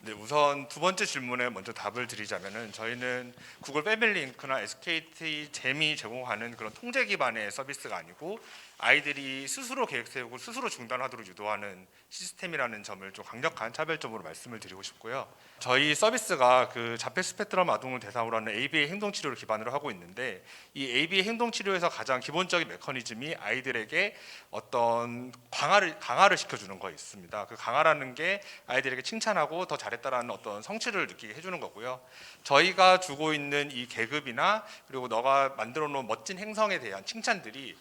네, 우선 두 번째 질문에 먼저 답을 드리자면은 저희는 구글 패밀리 링크나 SKT 잼이 제공하는 그런 통제 기반의 서비스가 아니고 아이들이 스스로 계획 세우고 스스로 중단하도록 유도하는 시스템이라는 점을 좀 강력한 차별점으로 말씀을 드리고 싶고요. 저희 서비스가 그 자폐 스펙트럼 아동을 대상으로 하는 ABA 행동 치료를 기반으로 하고 있는데 이 ABA 행동 치료에서 가장 기본적인 메커니즘이 아이들에게 어떤 강화를 시켜주는 거 있습니다. 그 강화라는 게 아이들에게 칭찬하고 더 잘했다라는 어떤 성취를 느끼게 해주는 거고요. 저희가 주고 있는 이 계급이나 그리고 너가 만들어 놓은 멋진 행성에 대한 칭찬들이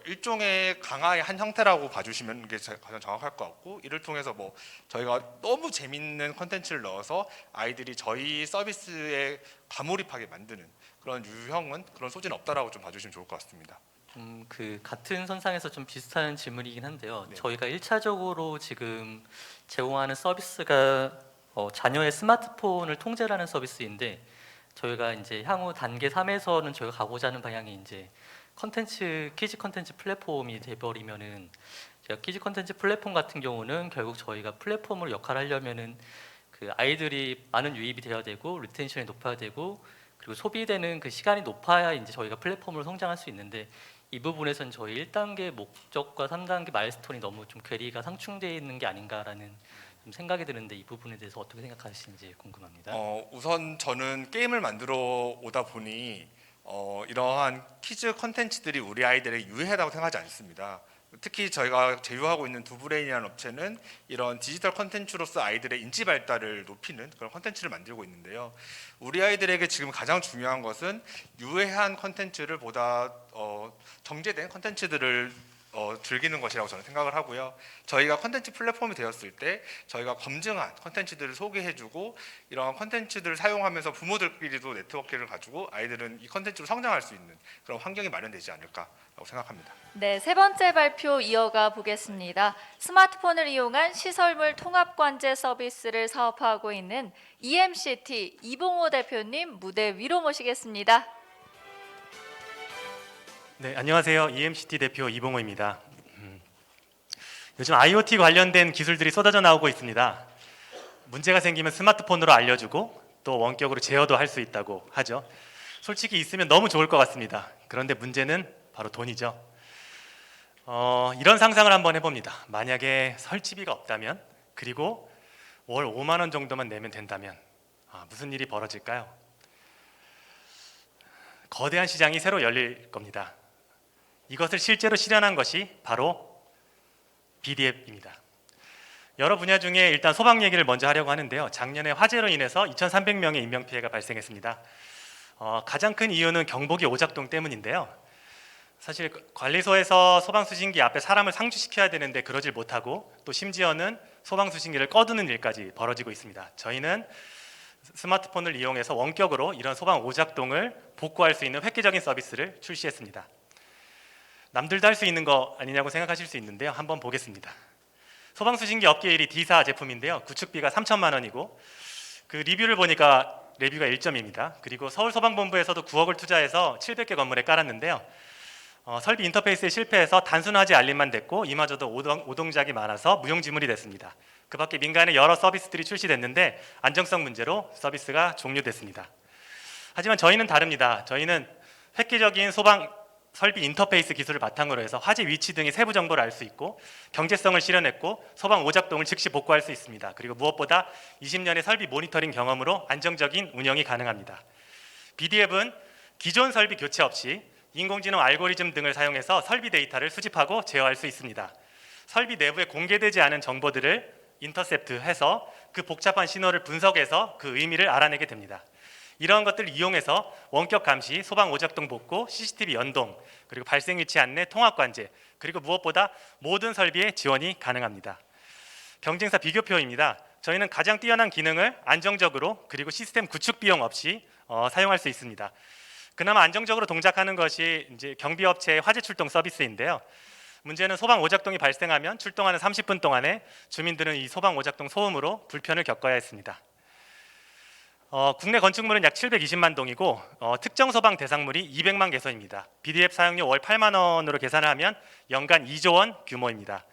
일종의 강화의 한 형태라고 봐주시면 게 가장 정확할 것 같고 이를 통해서 뭐 저희가 너무 재밌는 콘텐츠를 넣어서 아이들이 저희 서비스에 과몰입하게 만드는 그런 유형은 그런 소지는 없다라고 좀 봐주시면 좋을 것 같습니다.
그 같은 선상에서 좀 비슷한 질문이긴 한데요.
네.
저희가 1차적으로 지금 제공하는 서비스가 자녀의 스마트폰을 통제하는 서비스인데 저희가 이제 향후 단계 3에서는 저희가 가고자 하는 방향이 이제 키즈 컨텐츠 플랫폼이 돼버리면은 제가 키즈 컨텐츠 플랫폼 같은 경우는 결국 저희가 플랫폼을 역할을 하려면은 그 아이들이 많은 유입이 되어야 되고 리텐션이 높아야 되고 그리고 소비되는 그 시간이 높아야 이제 저희가 플랫폼으로 성장할 수 있는데 이 부분에서는 저희 1단계 목적과 3단계 마일스톤이 너무 좀 괴리가 상충되어 있는 게 아닌가라는 좀 생각이 드는데 이 부분에 대해서 어떻게 생각하시는지 궁금합니다.
우선 저는 게임을 만들어 오다 보니 이러한 키즈 컨텐츠들이 우리 아이들에게 유해하다고 생각하지 않습니다. 특히 저희가 제휴하고 있는 두브레인이라는 업체는 이런 디지털 컨텐츠로서 아이들의 인지 발달을 높이는 그런 컨텐츠를 만들고 있는데요. 우리 아이들에게 지금 가장 중요한 것은 유해한 컨텐츠를 보다 정제된 컨텐츠들을 즐기는 것이라고 저는 생각을 하고요. 저희가 컨텐츠 플랫폼이 되었을 때 저희가 검증한 컨텐츠들을 소개해주고 이러한 컨텐츠들을 사용하면서 부모들끼리도 네트워크를 가지고 아이들은 이 컨텐츠로 성장할 수 있는 그런 환경이 마련되지 않을까라고 생각합니다.
네, 세 번째 발표 이어가 보겠습니다. 스마트폰을 이용한 시설물 통합관제 서비스를 사업화하고 있는 EMCT 이봉호 대표님 무대 위로 모시겠습니다.
네, 안녕하세요. EMCT 대표 이봉호입니다. 요즘 IoT 관련된 기술들이 쏟아져 나오고 있습니다. 문제가 생기면 스마트폰으로 알려주고 또 원격으로 제어도 할 수 있다고 하죠. 솔직히 있으면 너무 좋을 것 같습니다. 그런데 문제는 바로 돈이죠. 이런 상상을 한번 해봅니다. 만약에 설치비가 없다면 그리고 월 5만 원 정도만 내면 된다면 무슨 일이 벌어질까요? 거대한 시장이 새로 열릴 겁니다. 이것을 실제로 실현한 것이 바로 BD앱입니다. 여러 분야 중에 일단 소방 얘기를 먼저 하려고 하는데요. 작년에 화재로 인해서 2,300명의 인명피해가 발생했습니다. 가장 큰 이유는 경보기 오작동 때문인데요. 사실 관리소에서 소방수신기 앞에 사람을 상주시켜야 되는데 그러질 못하고 또 심지어는 소방수신기를 꺼두는 일까지 벌어지고 있습니다. 저희는 스마트폰을 이용해서 원격으로 이런 소방 오작동을 복구할 수 있는 획기적인 서비스를 출시했습니다. 남들도 할 수 있는 거 아니냐고 생각하실 수 있는데요. 한번 보겠습니다. 소방수신기 업계 1위 D사 제품인데요. 구축비가 3천만 원이고 그 리뷰를 보니까 레뷰가 1점입니다. 그리고 서울소방본부에서도 9억을 투자해서 700개 건물에 깔았는데요. 설비 인터페이스에 실패해서 단순 화재 알림만 됐고 이마저도 오동작이 많아서 무용지물이 됐습니다. 그 밖에 민간의 여러 서비스들이 출시됐는데 안정성 문제로 서비스가 종료됐습니다. 하지만 저희는 다릅니다. 저희는 획기적인 소방 설비 인터페이스 기술을 바탕으로 해서 화재 위치 등의 세부 정보를 알 수 있고 경제성을 실현했고 소방 오작동을 즉시 복구할 수 있습니다. 그리고 무엇보다 20년의 설비 모니터링 경험으로 안정적인 운영이 가능합니다. BD앱은 기존 설비 교체 없이 인공지능 알고리즘 등을 사용해서 설비 데이터를 수집하고 제어할 수 있습니다. 설비 내부에 공개되지 않은 정보들을 인터셉트해서 그 복잡한 신호를 분석해서 그 의미를 알아내게 됩니다. 이러한 것들을 이용해서 원격 감시, 소방 오작동 복구, CCTV 연동, 그리고 발생 위치 안내, 통합 관제, 그리고 무엇보다 모든 설비에 지원이 가능합니다. 경쟁사 비교표입니다. 저희는 가장 뛰어난 기능을 안정적으로 그리고 시스템 구축 비용 없이 사용할 수 있습니다. 그나마 안정적으로 동작하는 것이 이제 경비업체의 화재 출동 서비스인데요. 문제는 소방 오작동이 발생하면 출동하는 30분 동안에 주민들은 이 소방 오작동 소음으로 불편을 겪어야 했습니다. 국내 건축물은 약 720만 동이고 특정 소방 대상물이 200만 개소입니다. BD앱 사용료 월 8만 원으로 계산을 하면 연간 2조 원 규모입니다.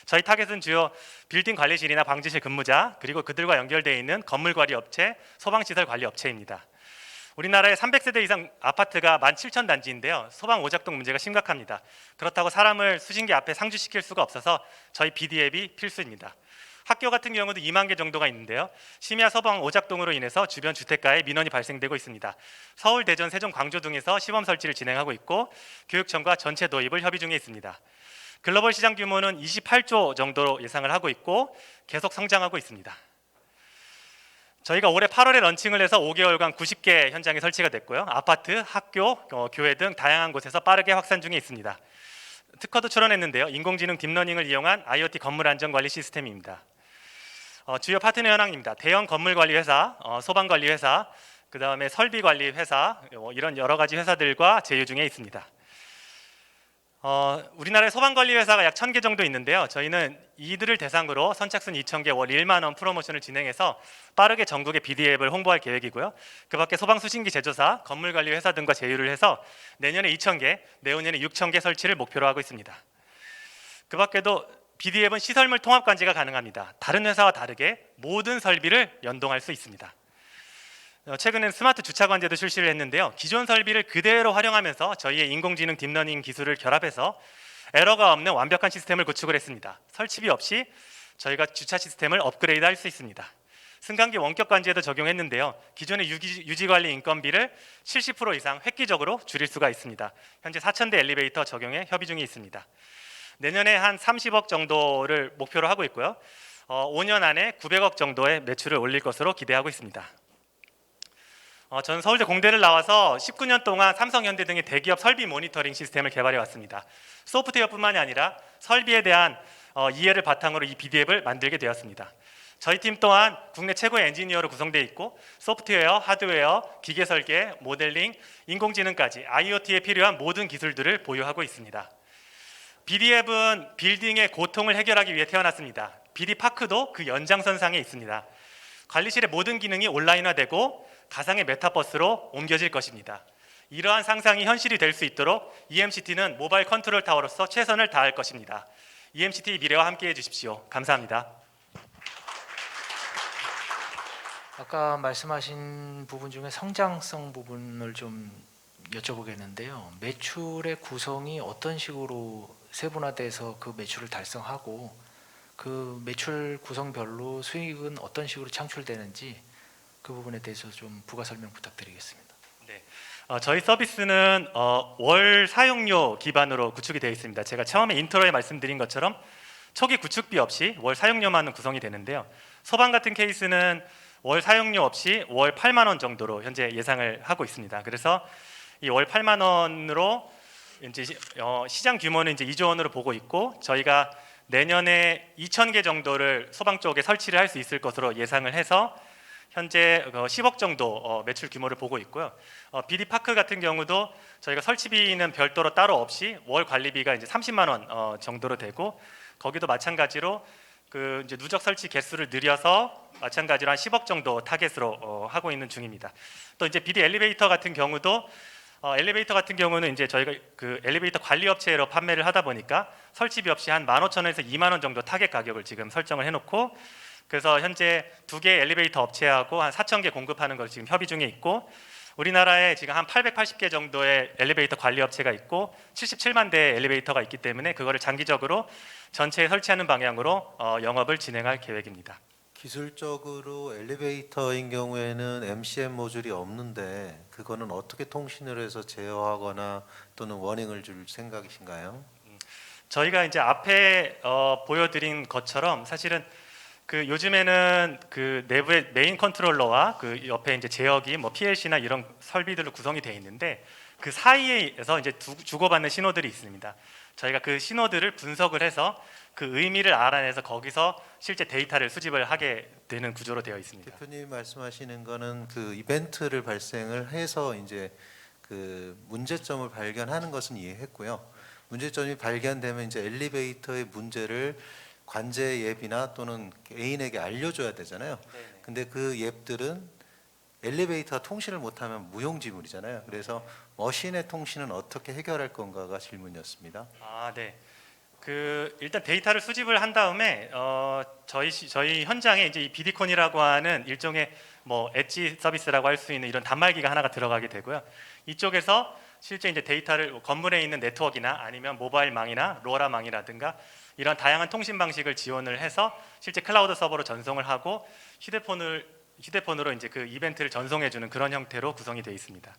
저희 타겟은 주요 빌딩 관리실이나 방지실 근무자 그리고 그들과 연결되어 있는 건물 관리 업체, 소방시설 관리 업체입니다. 우리나라에 300세대 이상 아파트가 17,000단지인데요. 소방 오작동 문제가 심각합니다. 그렇다고 사람을 수신기 앞에 상주시킬 수가 없어서 저희 BD앱이 필수입니다. 학교 같은 경우도 2만 개 정도가 있는데요. 심야 소방 오작동으로 인해서 주변 주택가에 민원이 발생되고 있습니다. 서울, 대전, 세종, 광주 등에서 시범 설치를 진행하고 있고 교육청과 전체 도입을 협의 중에 있습니다. 글로벌 시장 규모는 28조 정도로 예상을 하고 있고 계속 성장하고 있습니다. 저희가 올해 8월에 런칭을 해서 5개월간 90개 현장에 설치가 됐고요. 아파트, 학교, 교회 등 다양한 곳에서 빠르게 확산 중에 있습니다. 특허도 출원했는데요. 인공지능 딥러닝을 이용한 IoT 건물 안전 관리 시스템입니다. 주요 파트너 현황입니다. 대형 건물 관리 회사, 소방 관리 회사, 그 다음에 설비 관리 회사 이런 여러 가지 회사들과 제휴 중에 있습니다. 우리나라에 소방관리 회사가 약 1,000개 정도 있는데요. 저희는 이들을 대상으로 선착순 2,000개 월 1만 원 프로모션을 진행해서 빠르게 전국의 BD앱을 홍보할 계획이고요. 그 밖에 소방수신기 제조사, 건물관리 회사 등과 제휴를 해서 내년에 2,000개, 내후년에 6,000개 설치를 목표로 하고 있습니다. 그 밖에도 BD앱은 시설물 통합 관리가 가능합니다. 다른 회사와 다르게 모든 설비를 연동할 수 있습니다. 최근에는 스마트 주차 관제도 출시를 했는데요. 기존 설비를 그대로 활용하면서 저희의 인공지능 딥러닝 기술을 결합해서 에러가 없는 완벽한 시스템을 구축을 했습니다. 설치비 없이 저희가 주차 시스템을 업그레이드할 수 있습니다. 승강기 원격 관제도 적용했는데요. 기존의 유지관리 인건비를 70% 이상 획기적으로 줄일 수가 있습니다. 현재 4,000대 엘리베이터 적용에 협의 중에 있습니다. 내년에 한 30억 정도를 목표로 하고 있고요. 5년 안에 900억 정도의 매출을 올릴 것으로 기대하고 있습니다. 저는 서울대 공대를 나와서 19년 동안 삼성, 현대 등의 대기업 설비 모니터링 시스템을 개발해 왔습니다. 소프트웨어뿐만이 아니라 설비에 대한 이해를 바탕으로 이 BD앱을 만들게 되었습니다. 저희 팀 또한 국내 최고의 엔지니어로 구성되어 있고 소프트웨어, 하드웨어, 기계 설계, 모델링, 인공지능까지 IoT에 필요한 모든 기술들을 보유하고 있습니다. BD앱은 빌딩의 고통을 해결하기 위해 태어났습니다. BD파크도 그 연장선상에 있습니다. 관리실의 모든 기능이 온라인화되고 가상의 메타버스로 옮겨질 것입니다. 이러한 상상이 현실이 될 수 있도록 EMCT는 모바일 컨트롤 타워로서 최선을 다할 것입니다. EMCT 미래와 함께해 주십시오. 감사합니다.
아까 말씀하신 부분 중에 성장성 부분을 좀 여쭤보겠는데요. 매출의 구성이 어떤 식으로 세분화돼서 그 매출을 달성하고 그 매출 구성별로 수익은 어떤 식으로 창출되는지 그 부분에 대해서 좀 부가 설명 부탁드리겠습니다.
네, 저희 서비스는 월 사용료 기반으로 구축이 되어 있습니다. 제가 처음에 인트로에 말씀드린 것처럼 초기 구축비 없이 월 사용료만은 구성이 되는데요. 소방 같은 케이스는 월 사용료 없이 월 8만 원 정도로 현재 예상을 하고 있습니다. 그래서 이 월 8만 원으로 이제 시장 규모는 이제 2조 원으로 보고 있고 저희가 내년에 2,000개 정도를 소방 쪽에 설치를 할 수 있을 것으로 예상을 해서 현재 10억 정도 매출 규모를 보고 있고요. BD파크 같은 경우도 저희가 설치비는 별도로 따로 없이 월 관리비가 이제 30만 원 정도로 되고 거기도 마찬가지로 그 이제 누적 설치 개수를 늘려서 마찬가지로 한 10억 정도 타겟으로 하고 있는 중입니다. 또 이제 BD 엘리베이터 같은 경우도 엘리베이터 같은 경우는 이제 저희가 그 엘리베이터 관리 업체로 판매를 하다 보니까 설치비 없이 한 15,000원에서 2만 원 정도 타겟 가격을 지금 설정을 해놓고 그래서 현재 2개 엘리베이터 업체하고 한 4,000개 공급하는 걸 지금 협의 중에 있고 우리나라에 지금 한 880개 정도의 엘리베이터 관리 업체가 있고 77만 대의 엘리베이터가 있기 때문에 그거를 장기적으로 전체에 설치하는 방향으로 영업을 진행할 계획입니다.
기술적으로 엘리베이터인 경우에는 MCM 모듈이 없는데 그거는 어떻게 통신을 해서 제어하거나 또는 워닝을 줄 생각이신가요?
저희가 이제 앞에 보여드린 것처럼 사실은 그 요즘에는 그 내부의 메인 컨트롤러와 그 옆에 이제 제어기, 뭐 PLC나 이런 설비들로 구성이 되어 있는데 그 사이에서 이제 주고받는 신호들이 있습니다. 저희가 그 신호들을 분석을 해서 그 의미를 알아내서 거기서 실제 데이터를 수집을 하게 되는 구조로 되어 있습니다.
대표님 말씀하시는 거는 그 이벤트를 발생을 해서 이제 그 문제점을 발견하는 것은 이해했고요. 문제점이 발견되면 이제 엘리베이터의 문제를 관제 앱이나 또는 애인에게 알려줘야 되잖아요. 근데 그 앱들은 엘리베이터 통신을 못하면 무용지물이잖아요. 그래서 머신의 통신은 어떻게 해결할 건가가 질문이었습니다.
네. 그 일단 데이터를 수집을 한 다음에 저희 현장에 이제 이 BD콘이라고 하는 일종의 뭐 엣지 서비스라고 할 수 있는 이런 단말기가 하나가 들어가게 되고요. 이쪽에서 실제 이제 데이터를 건물에 있는 네트워크나 아니면 모바일망이나 로라망이라든가 이런 다양한 통신 방식을 지원을 해서 실제 클라우드 서버로 전송을 하고 휴대폰으로 이제 그 이벤트를 전송해 주는 그런 형태로 구성이 되어 있습니다.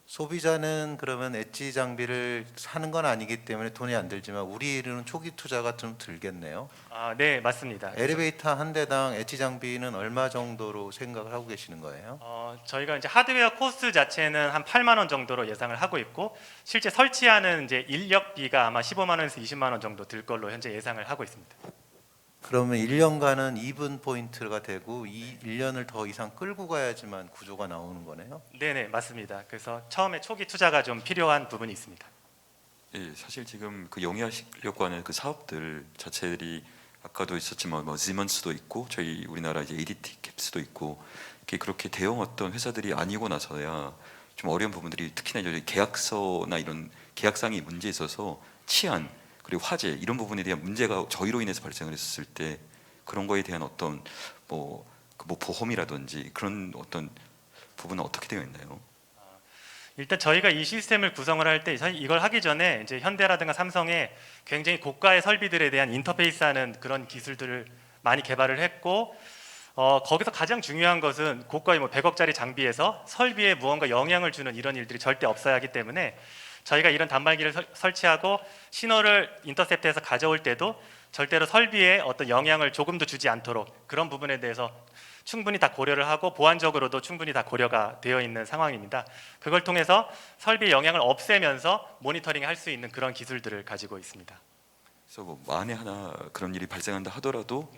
소비자는 그러면 엣지 장비를 사는 건 아니기 때문에 돈이 안 들지만 우리는 초기 투자가 좀 들겠네요.
네, 맞습니다.
엘리베이터 한 대당 엣지 장비는 얼마 정도로 생각을 하고 계시는 거예요?
저희가 이제 하드웨어 코스트 자체는 한 8만 원 정도로 예상을 하고 있고 실제 설치하는 이제 인력비가 아마 15만 원에서 20만 원 정도 들 걸로 현재 예상을 하고 있습니다.
그러면 1년간은 이분 포인트가 되고 이 1년을 더 이상 끌고 가야지만 구조가 나오는 거네요.
네네, 맞습니다. 그래서 처음에 초기 투자가 좀 필요한 부분이 있습니다.
예, 사실 지금 그 영위하시려고 하는 그 사업들 자체들이 아까도 있었지만 뭐 지먼스도 있고 저희 우리나라 이제 ADT 캡스도 있고 이렇게 그렇게 대형 어떤 회사들이 아니고 나서야 좀 어려운 부분들이 특히나 이제 계약서나 이런 계약상의 문제에 있어서 치안 그리고 화재 이런 부분에 대한 문제가 저희로 인해서 발생을 했었을 때 그런 거에 대한 어떤 뭐 보험이라든지 그런 어떤 부분은 어떻게 되어 있나요?
일단 저희가 이 시스템을 구성을 할 때 이걸 하기 전에 이제 현대라든가 삼성에 굉장히 고가의 설비들에 대한 인터페이스하는 그런 기술들을 많이 개발을 했고 거기서 가장 중요한 것은 고가의 뭐 100억짜리 장비에서 설비에 무언가 영향을 주는 이런 일들이 절대 없어야 하기 때문에 저희가 이런 단말기를 설치하고 신호를 인터셉트해서 가져올 때도 절대로 설비에 어떤 영향을 조금도 주지 않도록 그런 부분에 대해서 충분히 다 고려를 하고 보안적으로도 충분히 다 고려가 되어 있는 상황입니다. 그걸 통해서 설비의 영향을 없애면서 모니터링할 수 있는 그런 기술들을 가지고 있습니다.
그래서 뭐 만에 하나 그런 일이 발생한다 하더라도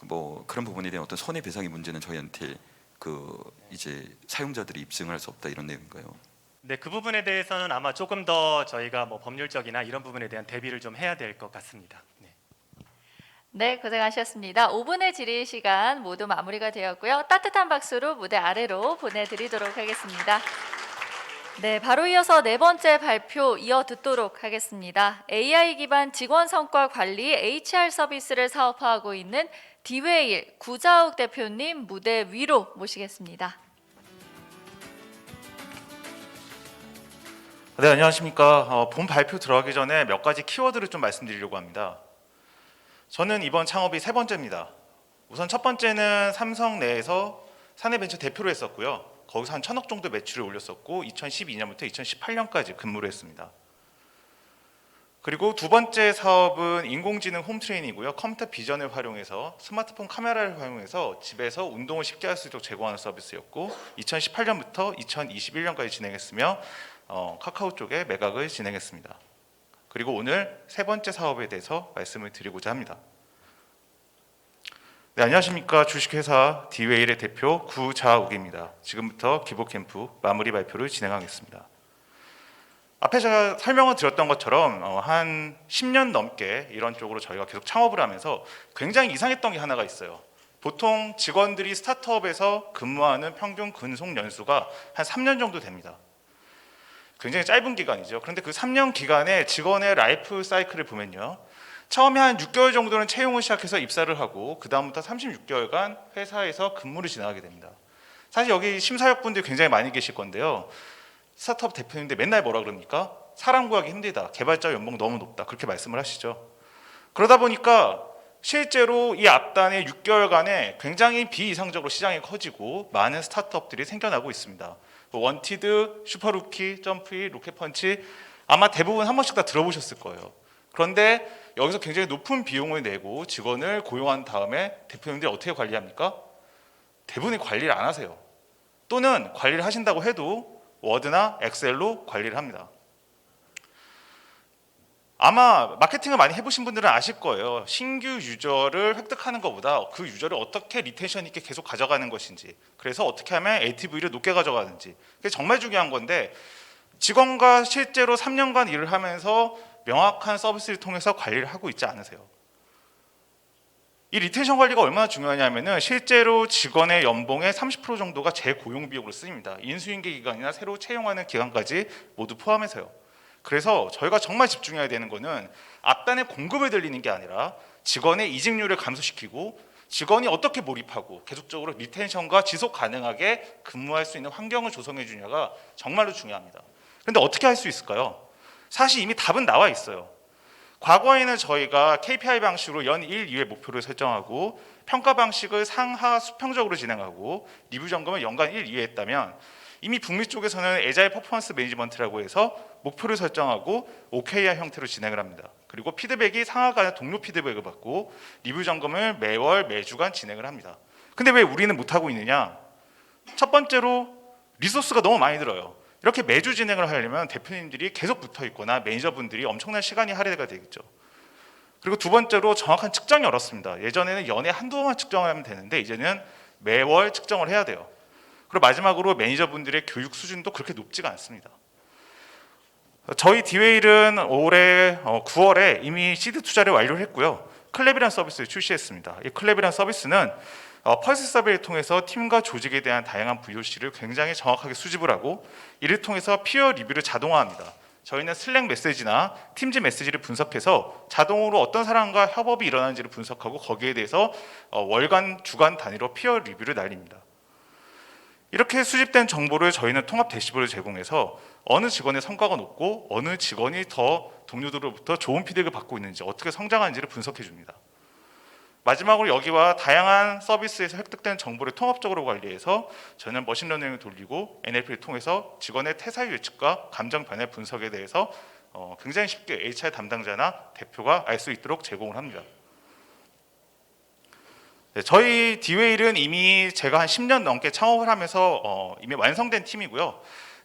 뭐 그런 부분에 대한 어떤 손해배상의 문제는 저희한테 그 이제 사용자들이 입증할 수 없다 이런 내용인가요?
네, 그 부분에 대해서는 아마 조금 더 저희가 뭐 법률적이나 이런 부분에 대한 대비를 좀 해야 될 것 같습니다.
네, 고생하셨습니다. 5분의 질의 시간 모두 마무리가 되었고요. 따뜻한 박수로 무대 아래로 보내드리도록 하겠습니다. 네, 바로 이어서 네 번째 발표 이어 듣도록 하겠습니다. AI 기반 직원 성과 관리 HR 서비스를 사업화하고 있는 디웨일 구자욱 대표님 무대 위로 모시겠습니다.
네, 안녕하십니까. 본 발표 들어가기 전에 몇 가지 키워드를 좀 말씀드리려고 합니다. 저는 이번 창업이 세 번째입니다. 우선 첫 번째는 삼성 내에서 사내벤처 대표로 했었고요. 거기서 한 1,000억 정도 매출을 올렸었고 2012년부터 2018년까지 근무를 했습니다. 그리고 두 번째 사업은 인공지능 홈트레인이고요. 컴퓨터 비전을 활용해서 스마트폰 카메라를 활용해서 집에서 운동을 쉽게 할 수 있도록 제공하는 서비스였고 2018년부터 2021년까지 진행했으며 카카오 쪽에 매각을 진행했습니다. 그리고 오늘 세 번째 사업에 대해서 말씀을 드리고자 합니다. 네, 안녕하십니까. 주식회사 디웨일의 대표 구자욱입니다. 지금부터 기보캠프 마무리 발표를 진행하겠습니다. 앞에 제가 설명을 드렸던 것처럼 한 10년 넘게 이런 쪽으로 저희가 계속 창업을 하면서 굉장히 이상했던 게 하나가 있어요. 보통 직원들이 스타트업에서 근무하는 평균 근속 연수가 한 3년 정도 됩니다. 굉장히 짧은 기간이죠. 그런데 그 3년 기간에 직원의 라이프 사이클을 보면요. 처음에 한 6개월 정도는 채용을 시작해서 입사를 하고 그 다음부터 36개월간 회사에서 근무를 진행하게 됩니다. 사실 여기 심사역분들이 굉장히 많이 계실 건데요. 스타트업 대표님들 맨날 뭐라 그럽니까? 사람 구하기 힘들다. 개발자 연봉 너무 높다. 그렇게 말씀을 하시죠. 그러다 보니까 실제로 이 앞단의 6개월간에 굉장히 비이상적으로 시장이 커지고 많은 스타트업들이 생겨나고 있습니다. 원티드, 슈퍼루키, 점프이, 로켓펀치 아마 대부분 한 번씩 다 들어보셨을 거예요. 그런데 여기서 굉장히 높은 비용을 내고 직원을 고용한 다음에 대표님들이 어떻게 관리합니까? 대부분이 관리를 안 하세요. 또는 관리를 하신다고 해도 워드나 엑셀로 관리를 합니다. 아마 마케팅을 많이 해보신 분들은 아실 거예요. 신규 유저를 획득하는 것보다 그 유저를 어떻게 리텐션 있게 계속 가져가는 것인지, 그래서 어떻게 하면 LTV를 높게 가져가는지, 그게 정말 중요한 건데 직원과 실제로 3년간 일을 하면서 명확한 서비스를 통해서 관리를 하고 있지 않으세요. 이 리텐션 관리가 얼마나 중요하냐면은 실제로 직원의 연봉의 30% 정도가 재고용 비용으로 쓰입니다. 인수인계 기간이나 새로 채용하는 기간까지 모두 포함해서요. 그래서 저희가 정말 집중해야 되는 거는 앞단의 공급을 늘리는 게 아니라 직원의 이직률을 감소시키고 직원이 어떻게 몰입하고 계속적으로 리텐션과 지속 가능하게 근무할 수 있는 환경을 조성해 주냐가 정말로 중요합니다. 그런데 어떻게 할 수 있을까요? 사실 이미 답은 나와 있어요. 과거에는 저희가 KPI 방식으로 연 1, 2회 목표를 설정하고 평가 방식을 상하 수평적으로 진행하고 리뷰 점검을 연간 1, 2회 했다면 이미 북미 쪽에서는 에자일 퍼포먼스 매니지먼트라고 해서 목표를 설정하고 OKR 형태로 진행을 합니다. 그리고 피드백이 상하 간의 동료 피드백을 받고 리뷰 점검을 매월 매주간 진행을 합니다. 근데 왜 우리는 못하고 있느냐? 첫 번째로 리소스가 너무 많이 들어요. 이렇게 매주 진행을 하려면 대표님들이 계속 붙어 있거나 매니저분들이 엄청난 시간이 할애가 되겠죠. 그리고 두 번째로 정확한 측정이 어렵습니다. 예전에는 연에 한두 번만 측정을 하면 되는데 이제는 매월 측정을 해야 돼요. 그리고 마지막으로 매니저분들의 교육 수준도 그렇게 높지가 않습니다. 저희 디웨일은 올해 9월에 이미 시드 투자를 완료했고요. 클랩이라는 서비스를 출시했습니다. 이 클랩이라는 서비스는 펄스 서베이를 통해서 팀과 조직에 대한 다양한 VOC를 굉장히 정확하게 수집을 하고 이를 통해서 피어 리뷰를 자동화합니다. 저희는 슬랙 메시지나 팀즈 메시지를 분석해서 자동으로 어떤 사람과 협업이 일어나는지를 분석하고 거기에 대해서 월간, 주간 단위로 피어 리뷰를 날립니다. 이렇게 수집된 정보를 저희는 통합 대시보드를 제공해서 어느 직원의 성과가 높고 어느 직원이 더 동료들로부터 좋은 피드백을 받고 있는지 어떻게 성장하는지를 분석해 줍니다. 마지막으로 여기와 다양한 서비스에서 획득된 정보를 통합적으로 관리해서 저는 머신러닝을 돌리고 NLP를 통해서 직원의 태사유 예측과 감정 변화 분석에 대해서 굉장히 쉽게 HR 담당자나 대표가 알 수 있도록 제공을 합니다. 네, 저희 디웨일은 이미 제가 한 10년 넘게 창업을 하면서 이미 완성된 팀이고요.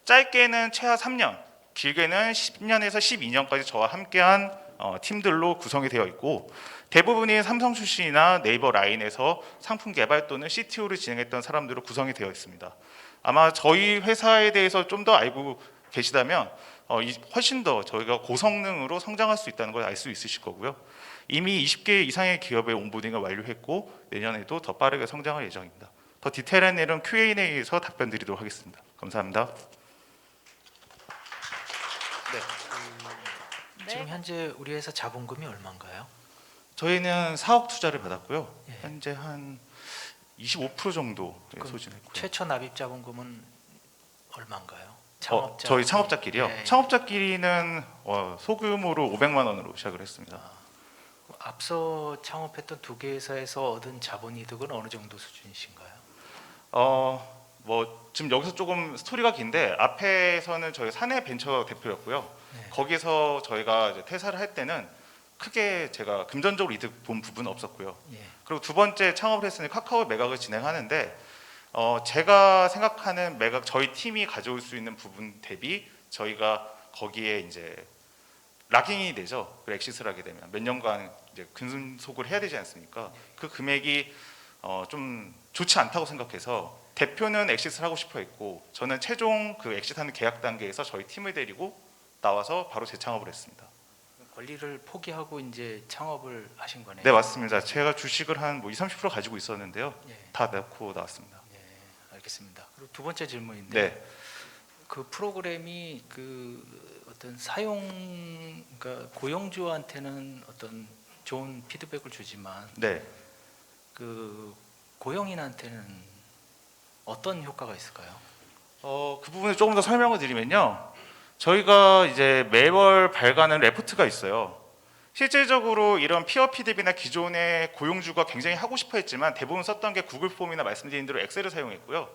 짧게는 최하 3년, 길게는 10년에서 12년까지 저와 함께한 팀들로 구성이 되어 있고 대부분이 삼성 출신이나 네이버 라인에서 상품 개발 또는 CTO를 진행했던 사람들로 구성이 되어 있습니다. 아마 저희 회사에 대해서 좀 더 알고 계시다면 훨씬 더 저희가 고성능으로 성장할 수 있다는 걸 알 수 있으실 거고요. 이미 20개 이상의 기업의 온보딩을 완료했고 내년에도 더 빠르게 성장할 예정입니다. 더 디테일한 내용 Q&A에서 답변 드리도록 하겠습니다. 감사합니다.
지금 현재 우리 회사 자본금이 얼마인가요?
저희는 4억 투자를 받았고요. 현재 한 25% 정도 소진했고요.
최초 납입 자본금은 얼마인가요?
저희 창업자끼리요.
네.
창업자끼리는 소규모로 500만 원으로 시작을 했습니다.
앞서 창업했던 두 개 회사에서 얻은 자본 이득은 어느 정도 수준이신가요?
뭐 지금 여기서 조금 스토리가 긴데 앞에서는 저희 사내 벤처 대표였고요. 거기서 저희가 이제 퇴사를 할 때는 크게 제가 금전적으로 이득 본 부분은 없었고요. 그리고 두 번째 창업을 했으니 카카오 매각을 진행하는데 제가 생각하는 매각 저희 팀이 가져올 수 있는 부분 대비 저희가 거기에 이제 락인이 되죠. 그 엑시스를 하게 되면 몇 년간 이제 근속을 해야 되지 않습니까? 그 금액이 좀 좋지 않다고 생각해서 대표는 엑시스를 하고 싶어 했고 저는 최종 그 엑시트하는 계약 단계에서 저희 팀을 데리고 나와서 바로 재창업을 했습니다.
권리를 포기하고 이제 창업을 하신 거네요.
네, 맞습니다. 제가 주식을 한 뭐 20-30% 가지고 있었는데요. 다 넣고 나왔습니다.
알겠습니다. 그리고 두 번째 질문인데
네.
그 프로그램이 그 어떤 그러니까 고용주한테는 어떤 좋은 피드백을 주지만
네.
그 고용인한테는 어떤 효과가 있을까요?
그 부분을 조금 더 설명을 드리면요. 저희가 이제 매월 발간하는 레포트가 있어요. 실질적으로 이런 피어 피드백이나 기존의 고용주가 굉장히 하고 싶어 했지만 대부분 썼던 게 구글 폼이나 말씀드린 대로 엑셀을 사용했고요.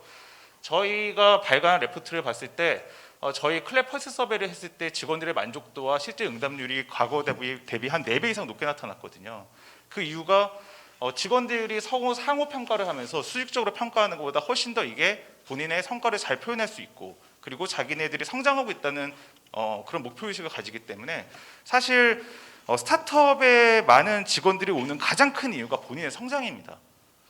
저희가 발간한 레포트를 봤을 때 저희 클랩 펄스 서베이를 했을 때 직원들의 만족도와 실제 응답률이 과거 대비 한 4배 이상 높게 나타났거든요. 그 이유가 직원들이 상호 평가를 하면서 수직적으로 평가하는 것보다 훨씬 더 이게 본인의 성과를 잘 표현할 수 있고 그리고 자기네들이 성장하고 있다는 그런 목표의식을 가지기 때문에 사실 스타트업에 많은 직원들이 오는 가장 큰 이유가 본인의 성장입니다.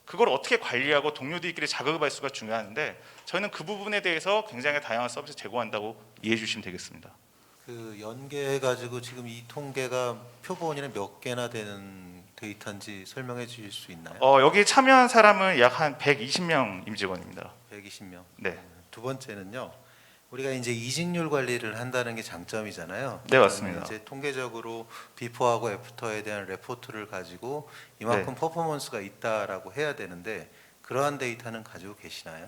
그걸 어떻게 관리하고 동료들끼리 자극을 받을 수가 중요한데 저희는 그 부분에 대해서 굉장히 다양한 서비스 제공한다고 이해해 주시면 되겠습니다.
그 연계해 가지고 지금 이 통계가 표본이나 몇 개나 되는 데이터인지 설명해 주실 수 있나요?
여기 참여한 사람은 약 한 120명 임직원입니다.
120명.
네.
두 번째는요. 우리가 이제 이직률 관리를 한다는 게 장점이잖아요.
네, 맞습니다.
이제 통계적으로 비포하고 애프터에 대한 레포트를 가지고 이만큼
네.
퍼포먼스가 있다라고 해야 되는데 그러한 데이터는 가지고 계시나요?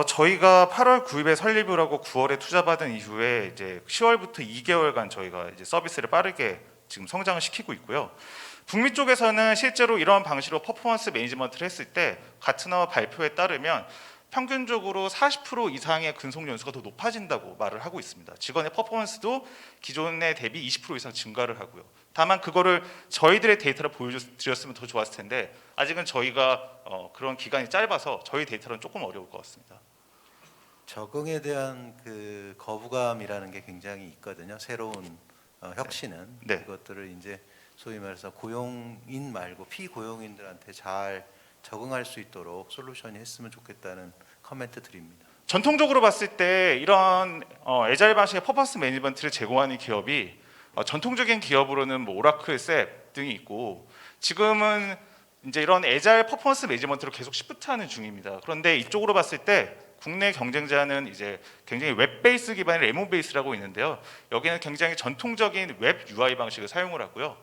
저희가 8월 9일에 설립을 하고 9월에 투자받은 이후에 이제 10월부터 2개월간 저희가 이제 서비스를 빠르게 지금 성장을 시키고 있고요. 북미 쪽에서는 실제로 이런 방식으로 퍼포먼스 매니지먼트를 했을 때 가트너 발표에 따르면 평균적으로 40% 이상의 근속 연수가 더 높아진다고 말을 하고 있습니다. 직원의 퍼포먼스도 기존에 대비 20% 이상 증가를 하고요. 다만 그거를 저희들의 데이터를 보여드렸으면 더 좋았을 텐데 아직은 저희가 그런 기간이 짧아서 저희 데이터는 조금 어려울 것 같습니다.
적응에 대한 그 거부감이라는 게 굉장히 있거든요. 새로운 혁신은
네.
그것들을 이제 소위 말해서 고용인 말고 피고용인들한테 잘 적응할 수 있도록 솔루션이 했으면 좋겠다는 커멘트 드립니다.
전통적으로 봤을 때 이런 애자일 방식의 퍼포먼스 매니지먼트를 제공하는 기업이 전통적인 기업으로는 뭐 오라클, 셉 등이 있고 지금은 이제 이런 애자일 퍼포먼스 매니지먼트로 계속 시프트하는 중입니다. 그런데 이쪽으로 봤을 때 국내 경쟁자는 이제 굉장히 웹 베이스 기반의 레몬 베이스라고 있는데요. 여기는 굉장히 전통적인 웹 UI 방식을 사용을 하고요.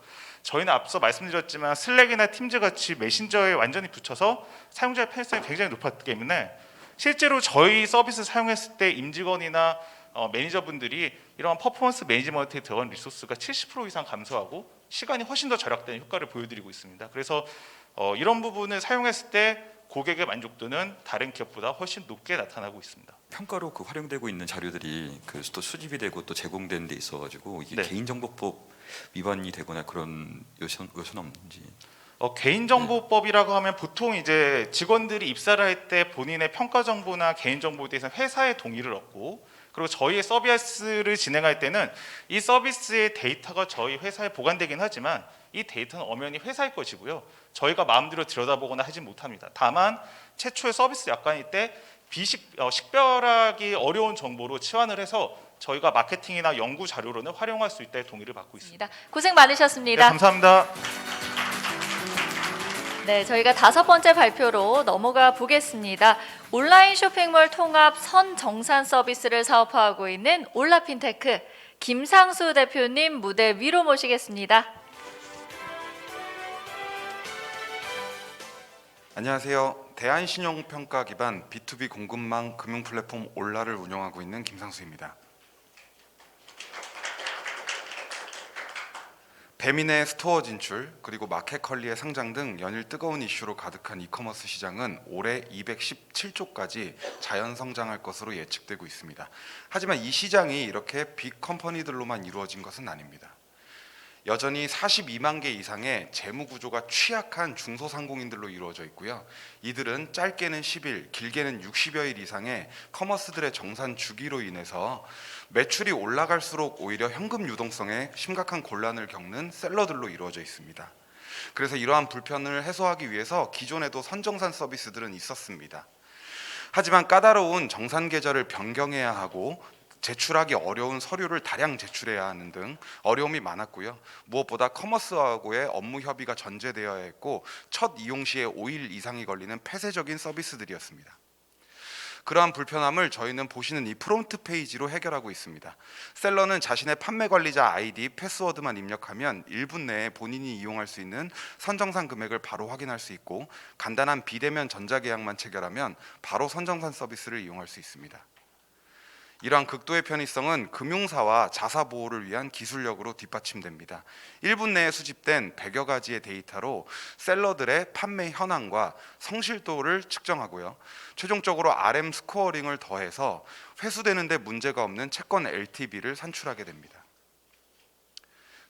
저희는 앞서 말씀드렸지만 슬랙이나 팀즈 같이 메신저에 완전히 붙여서 사용자의 편의성이 굉장히 높았기 때문에 실제로 저희 서비스 사용했을 때 임직원이나 매니저분들이 이런 퍼포먼스 매니지먼트에 들어간 리소스가 70% 이상 감소하고 시간이 훨씬 더 절약되는 효과를 보여드리고 있습니다. 그래서 이런 부분을 사용했을 때 고객의 만족도는 다른 기업보다 훨씬 높게 나타나고 있습니다.
평가로 그 활용되고 있는 자료들이 그 또 수집이 되고 또 제공되는 데 있어가지고 이게
네.
개인정보법 위반이 되거나 그런 요소는 없는지.
개인정보법이라고 하면 보통 이제 직원들이 입사를 할 때 본인의 평가 정보나 개인 정보에 대해서 회사의 동의를 얻고 그리고 저희의 서비스를 진행할 때는 이 서비스의 데이터가 저희 회사에 보관되긴 하지만 이 데이터는 엄연히 회사의 것이고요. 저희가 마음대로 들여다보거나 하진 못합니다. 다만 최초의 서비스 약관일 때 식별하기 어려운 정보로 치환을 해서 저희가 마케팅이나 연구 자료로는 활용할 수 있다의 동의를 받고 있습니다.
고생 많으셨습니다.
네, 감사합니다.
네, 저희가 5번째 발표로 넘어가 보겠습니다. 온라인 쇼핑몰 통합 선정산 서비스를 사업화하고 있는 올라핀테크 김상수 대표님 무대 위로 모시겠습니다.
안녕하세요. 대한신용평가 기반 B2B 공급망 금융 플랫폼 올라를 운영하고 있는 김상수입니다. 배민의 스토어 진출 그리고 마켓컬리의 상장 등 연일 뜨거운 이슈로 가득한 이커머스 시장은 올해 217조까지 자연 성장할 것으로 예측되고 있습니다. 하지만 이 시장이 이렇게 빅 컴퍼니들로만 이루어진 것은 아닙니다. 여전히 42만 개 이상의 재무 구조가 취약한 중소상공인들로 이루어져 있고요. 이들은 짧게는 10일, 길게는 60여일 이상의 커머스들의 정산 주기로 인해서 매출이 올라갈수록 오히려 현금 유동성에 심각한 곤란을 겪는 셀러들로 이루어져 있습니다. 그래서 이러한 불편을 해소하기 위해서 기존에도 선정산 서비스들은 있었습니다. 하지만 까다로운 정산 계절을 변경해야 하고 제출하기 어려운 서류를 다량 제출해야 하는 등 어려움이 많았고요. 무엇보다 커머스하고의 업무 협의가 전제되어야 했고 첫 이용 시에 5일 이상이 걸리는 폐쇄적인 서비스들이었습니다. 그러한 불편함을 저희는 보시는 이 프론트 페이지로 해결하고 있습니다. 셀러는 자신의 판매 관리자 아이디, 패스워드만 입력하면 1분 내에 본인이 이용할 수 있는 선정산 금액을 바로 확인할 수 있고 간단한 비대면 전자계약만 체결하면 바로 선정산 서비스를 이용할 수 있습니다. 이러한 극도의 편의성은 금융사와 자사 보호를 위한 기술력으로 뒷받침됩니다. 1분 내에 수집된 100여 가지의 데이터로 셀러들의 판매 현황과 성실도를 측정하고요. 최종적으로 RM 스코어링을 더해서 회수되는 데 문제가 없는 채권 LTV를 산출하게 됩니다.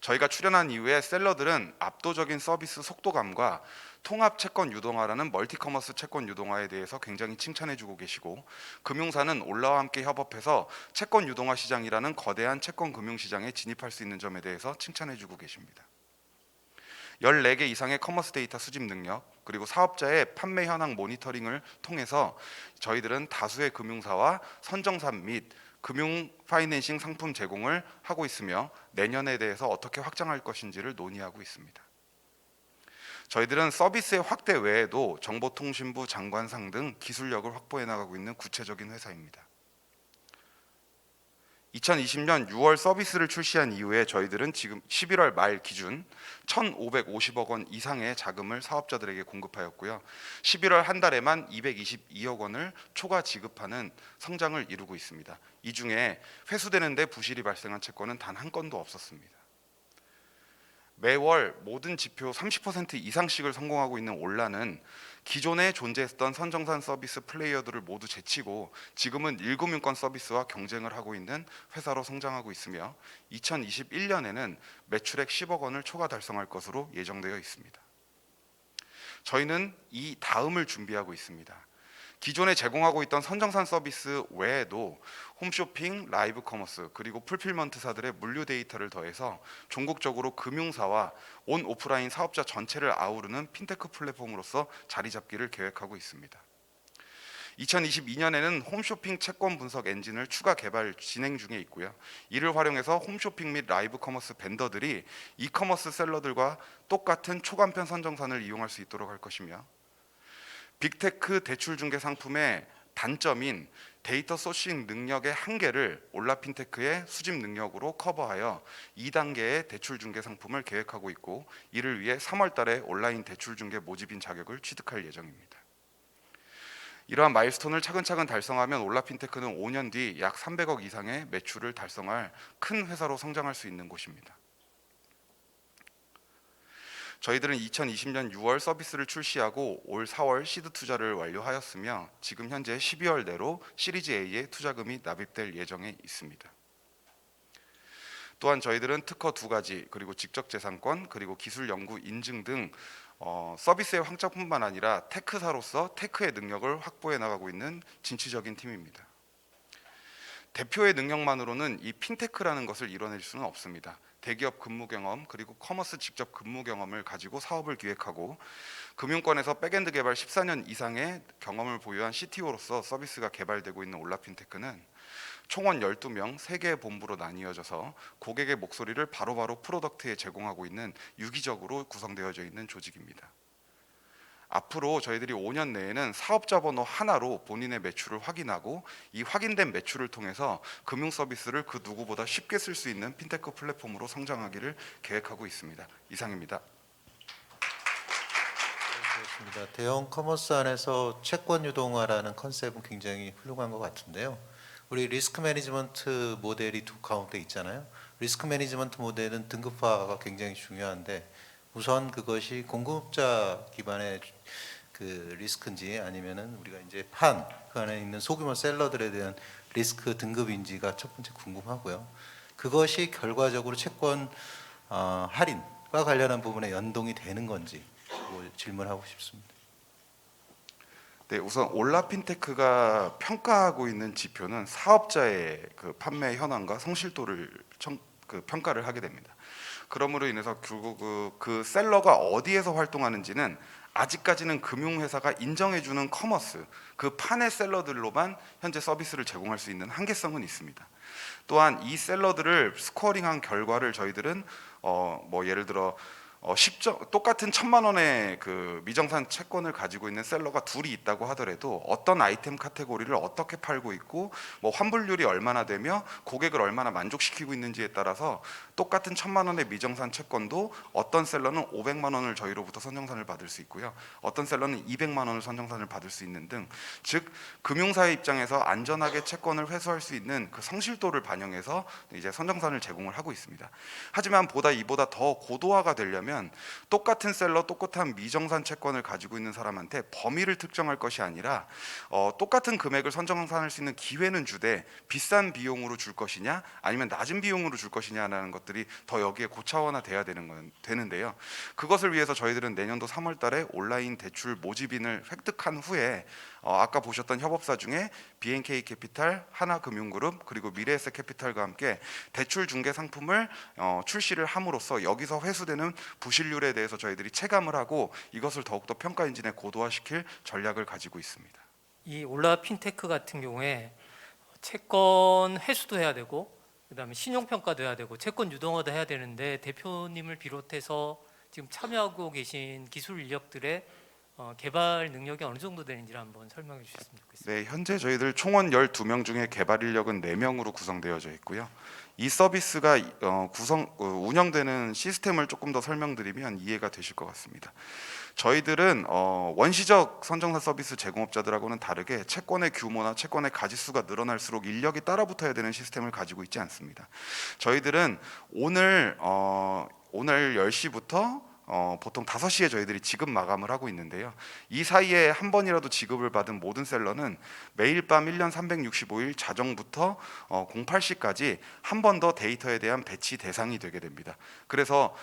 저희가 출연한 이후에 셀러들은 압도적인 서비스 속도감과 통합 채권 유동화라는 멀티커머스 채권 유동화에 대해서 굉장히 칭찬해주고 계시고 금융사는 올라와 함께 협업해서 채권 유동화 시장이라는 거대한 채권 금융시장에 진입할 수 있는 점에 대해서 칭찬해주고 계십니다. 14개 이상의 커머스 데이터 수집 능력 그리고 사업자의 판매 현황 모니터링을 통해서 저희들은 다수의 금융사와 선정산 및 금융 파이낸싱 상품 제공을 하고 있으며 내년에 대해서 어떻게 확장할 것인지를 논의하고 있습니다. 저희들은 서비스의 확대 외에도 정보통신부 장관상 등 기술력을 확보해 나가고 있는 구체적인 회사입니다. 2020년 6월 서비스를 출시한 이후에 저희들은 지금 11월 말 기준 1,550억 원 이상의 자금을 사업자들에게 공급하였고요. 11월 한 달에만 222억 원을 초과 지급하는 성장을 이루고 있습니다. 이 중에 회수되는 데 부실이 발생한 채권은 단 한 건도 없었습니다. 매월 모든 지표 30% 이상씩을 성공하고 있는 올라는 기존에 존재했던 선정산 서비스 플레이어들을 모두 제치고 지금은 1금융권 서비스와 경쟁을 하고 있는 회사로 성장하고 있으며 2021년에는 매출액 10억 원을 초과 달성할 것으로 예정되어 있습니다. 저희는 이 다음을 준비하고 있습니다. 기존에 제공하고 있던 선정산 서비스 외에도 홈쇼핑, 라이브 커머스 그리고 풀필먼트사들의 물류 데이터를 더해서 전국적으로 금융사와 온 오프라인 사업자 전체를 아우르는 핀테크 플랫폼으로서 자리 잡기를 계획하고 있습니다. 2022년에는 홈쇼핑 채권 분석 엔진을 추가 개발 진행 중에 있고요. 이를 활용해서 홈쇼핑 및 라이브 커머스 벤더들이 이커머스 셀러들과 똑같은 초간편 선정산을 이용할 수 있도록 할 것이며, 빅테크 대출 중개 상품의 단점인 데이터 소싱 능력의 한계를 올라핀테크의 수집 능력으로 커버하여 2단계의 대출 중개 상품을 계획하고 있고, 이를 위해 3월 달에 온라인 대출 중개 모집인 자격을 취득할 예정입니다. 이러한 마일스톤을 차근차근 달성하면 올라핀테크는 5년 뒤 약 300억 이상의 매출을 달성할 큰 회사로 성장할 수 있는 곳입니다. 저희들은 2020년 6월 서비스를 출시하고 올 4월 시드 투자를 완료하였으며 지금 현재 12월 내로 시리즈 A의 투자금이 납입될 예정에 있습니다. 또한 저희들은 특허 2가지, 그리고 직접재산권, 그리고 기술 연구 인증 등 서비스의 확장뿐만 아니라 테크사로서 테크의 능력을 확보해 나가고 있는 진취적인 팀입니다. 대표의 능력만으로는 이 핀테크라는 것을 이뤄낼 수는 없습니다. 대기업 근무 경험, 그리고 커머스 직접 근무 경험을 가지고 사업을 기획하고 금융권에서 백엔드 개발 14년 이상의 경험을 보유한 CTO로서 서비스가 개발되고 있는 올라핀테크는 총원 12명 3개의 본부로 나뉘어져서 고객의 목소리를 바로바로 프로덕트에 제공하고 있는 유기적으로 구성되어져 있는 조직입니다. 앞으로 저희들이 5년 내에는 사업자 번호 하나로 본인의 매출을 확인하고 이 확인된 매출을 통해서 금융 서비스를 그 누구보다 쉽게 쓸 수 있는 핀테크 플랫폼으로 성장하기를 계획하고 있습니다. 이상입니다.
그렇습니다. 대형 커머스 안에서 채권 유동화라는 컨셉은 굉장히 훌륭한 것 같은데요. 우리 리스크 매니지먼트 모델이 두 가운데 있잖아요. 리스크 매니지먼트 모델은 등급화가 굉장히 중요한데 우선 그것이 공급자 기반의 그 리스크인지 아니면은 우리가 이제 그 안에 있는 소규모 셀러들에 대한 리스크 등급인지가 첫 번째 궁금하고요. 그것이 결과적으로 채권 할인과 관련한 부분에 연동이 되는 건지 질문하고 싶습니다.
네, 우선 올라핀테크가 평가하고 있는 지표는 사업자의 그 판매 현황과 성실도를 평가를 하게 됩니다. 그러므로 인해서 결국 그 셀러가 어디에서 활동하는지는 아직까지는 금융회사가 인정해주는 커머스 그 판의 셀러들로만 현재 서비스를 제공할 수 있는 한계성은 있습니다. 또한 이 셀러들을 스코어링한 결과를 저희들은 예를 들어 똑같은 1,000만 원의 그 미정산 채권을 가지고 있는 셀러가 둘이 있다고 하더라도 어떤 아이템 카테고리를 어떻게 팔고 있고 환불률이 얼마나 되며 고객을 얼마나 만족시키고 있는지에 따라서 똑같은 1,000만 원의 미정산 채권도 어떤 셀러는 500만 원을 저희로부터 선정산을 받을 수 있고요, 어떤 셀러는 200만 원을 선정산을 받을 수 있는 등, 즉 금융사의 입장에서 안전하게 채권을 회수할 수 있는 그 성실도를 반영해서 이제 선정산을 제공을 하고 있습니다. 하지만 이보다 더 고도화가 되려면 똑같은 셀러, 똑같은 미정산 채권을 가지고 있는 사람한테 범위를 특정할 것이 아니라 똑같은 금액을 선정산할 수 있는 기회는 주되 비싼 비용으로 줄 것이냐 아니면 낮은 비용으로 줄 것이냐라는 것들이 더 여기에 고차원화돼야 되는데요. 그것을 위해서 저희들은 내년도 3월 달에 온라인 대출 모집인을 획득한 후에 아까 보셨던 협업사 중에 BNK 캐피탈, 하나금융그룹, 그리고 미래에셋 캐피탈과 함께 대출 중개 상품을 출시를 함으로써 여기서 회수되는 부실률에 대해서 저희들이 체감을 하고 이것을 더욱더 평가 엔진에 고도화시킬 전략을 가지고 있습니다.
이 올라핀테크 같은 경우에 채권 회수도 해야 되고 그다음에 신용평가도 해야 되고 채권 유동화도 해야 되는데 대표님을 비롯해서 지금 참여하고 계신 기술 인력들의 개발 능력이 어느 정도 되는지를 한번 설명해 주셨으면 좋겠습니다.
네, 현재 저희들 총원 12명 중에 개발 인력은 4명으로 구성되어져 있고요. 이 서비스가 운영되는 시스템을 조금 더 설명드리면 이해가 되실 것 같습니다. 저희들은 원시적 선정사 서비스 제공업자들하고는 다르게 채권의 규모나 채권의 가지수가 늘어날수록 인력이 따라붙어야 되는 시스템을 가지고 있지 않습니다. 저희들은 오늘 10시부터 보통 5시에 저희들이 지급 마감을 하고 있는데요. 이 사이에 한 번이라도 지급을 받은 모든 셀러는 매일 밤 1년 365일 자정부터 08시까지 한 번 더 데이터에 대한 배치 대상이 되게 됩니다. 그래서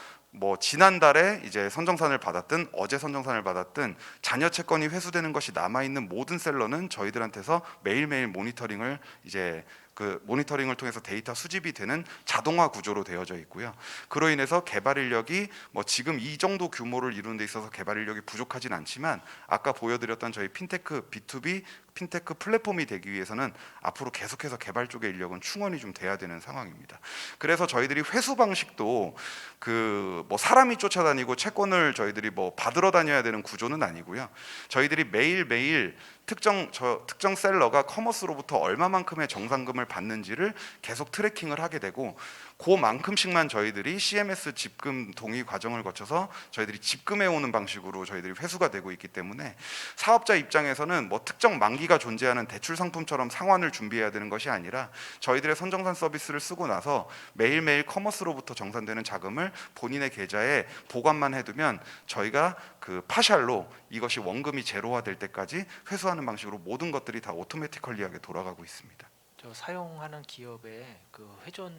지난달에 이제 선정산을 받았든 어제 선정산을 받았든 잔여 채권이 회수되는 것이 남아 있는 모든 셀러는 저희들한테서 매일매일 모니터링을 이제 그 모니터링을 통해서 데이터 수집이 되는 자동화 구조로 되어져 있고요. 그로 인해서 개발 인력이 뭐 지금 이 정도 규모를 이루는 데 있어서 개발 인력이 부족하진 않지만 아까 보여드렸던 저희 핀테크 B2B 핀테크 플랫폼이 되기 위해서는 앞으로 계속해서 개발 쪽의 인력은 충원이 좀 돼야 되는 상황입니다. 그래서 저희들이 회수 방식도 그 뭐 사람이 쫓아다니고 채권을 저희들이 뭐 받으러 다녀야 되는 구조는 아니고요. 저희들이 매일매일 특정 셀러가 커머스로부터 얼마만큼의 정산금을 받는지를 계속 트래킹을 하게 되고 그만큼씩만 저희들이 CMS 집금 동의 과정을 거쳐서 저희들이 집금해 오는 방식으로 저희들이 회수가 되고 있기 때문에 사업자 입장에서는 뭐 특정 만기가 존재하는 대출 상품처럼 상환을 준비해야 되는 것이 아니라 저희들의 선정산 서비스를 쓰고 나서 매일매일 커머스로부터 정산되는 자금을 본인의 계좌에 보관만 해두면 저희가 그 파샬로 이것이 원금이 제로화 될 때까지 회수하는 방식으로 모든 것들이 다 오토매티컬리하게 돌아가고 있습니다.
저 사용하는 기업의 그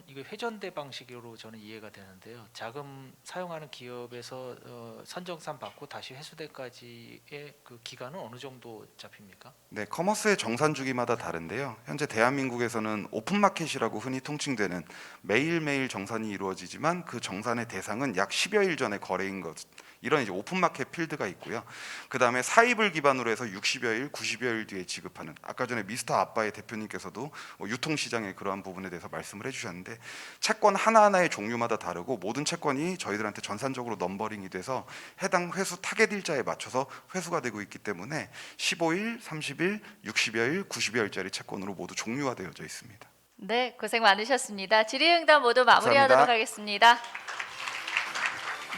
이거 회전대 방식으로 저는 이해가 되는데요. 자금 사용하는 기업에서 선정산 받고 다시 회수대까지의 그 기간은 어느 정도 잡힙니까?
네, 커머스의 정산 주기마다 다른데요. 현재 대한민국에서는 오픈마켓이라고 흔히 통칭되는 매일매일 정산이 이루어지지만 그 정산의 대상은 약 10여일 전에 거래인 것. 이런 이제 오픈마켓 필드가 있고요. 그 다음에 사입을 기반으로 해서 60여일, 90여일 뒤에 지급하는, 아까 전에 미스터 아빠의 대표님께서도 유통시장의 그러한 부분에 대해서 말씀을 해주셨는데 채권 하나하나의 종류마다 다르고 모든 채권이 저희들한테 전산적으로 넘버링이 돼서 해당 회수 타겟 일자에 맞춰서 회수가 되고 있기 때문에 15일, 30일, 60여일, 90여일짜리 채권으로 모두 종류화되어져 있습니다.
네, 고생 많으셨습니다. 질의응답 모두 마무리하도록
감사합니다.
하겠습니다.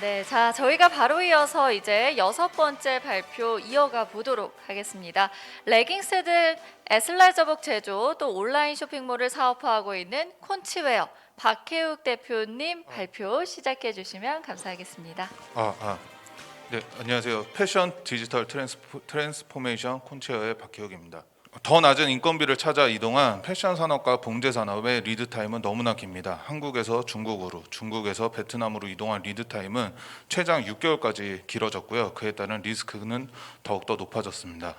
네, 자 저희가 바로 이어서 이제 6번째 발표 이어가 보도록 하겠습니다. 레깅스 애슬라이저복 제조 또 온라인 쇼핑몰을 사업화하고 있는 콘치웨어 박혜욱 대표님 발표 시작해 주시면 감사하겠습니다.
네, 안녕하세요. 패션 디지털 트랜스포메이션 콘체어의 박혜욱입니다. 더 낮은 인건비를 찾아 이동한 패션 산업과 봉제 산업의 리드 타임은 너무나 깁니다. 한국에서 중국으로, 중국에서 베트남으로 이동한 리드 타임은 최장 6개월까지 길어졌고요. 그에 따른 리스크는 더욱더 높아졌습니다.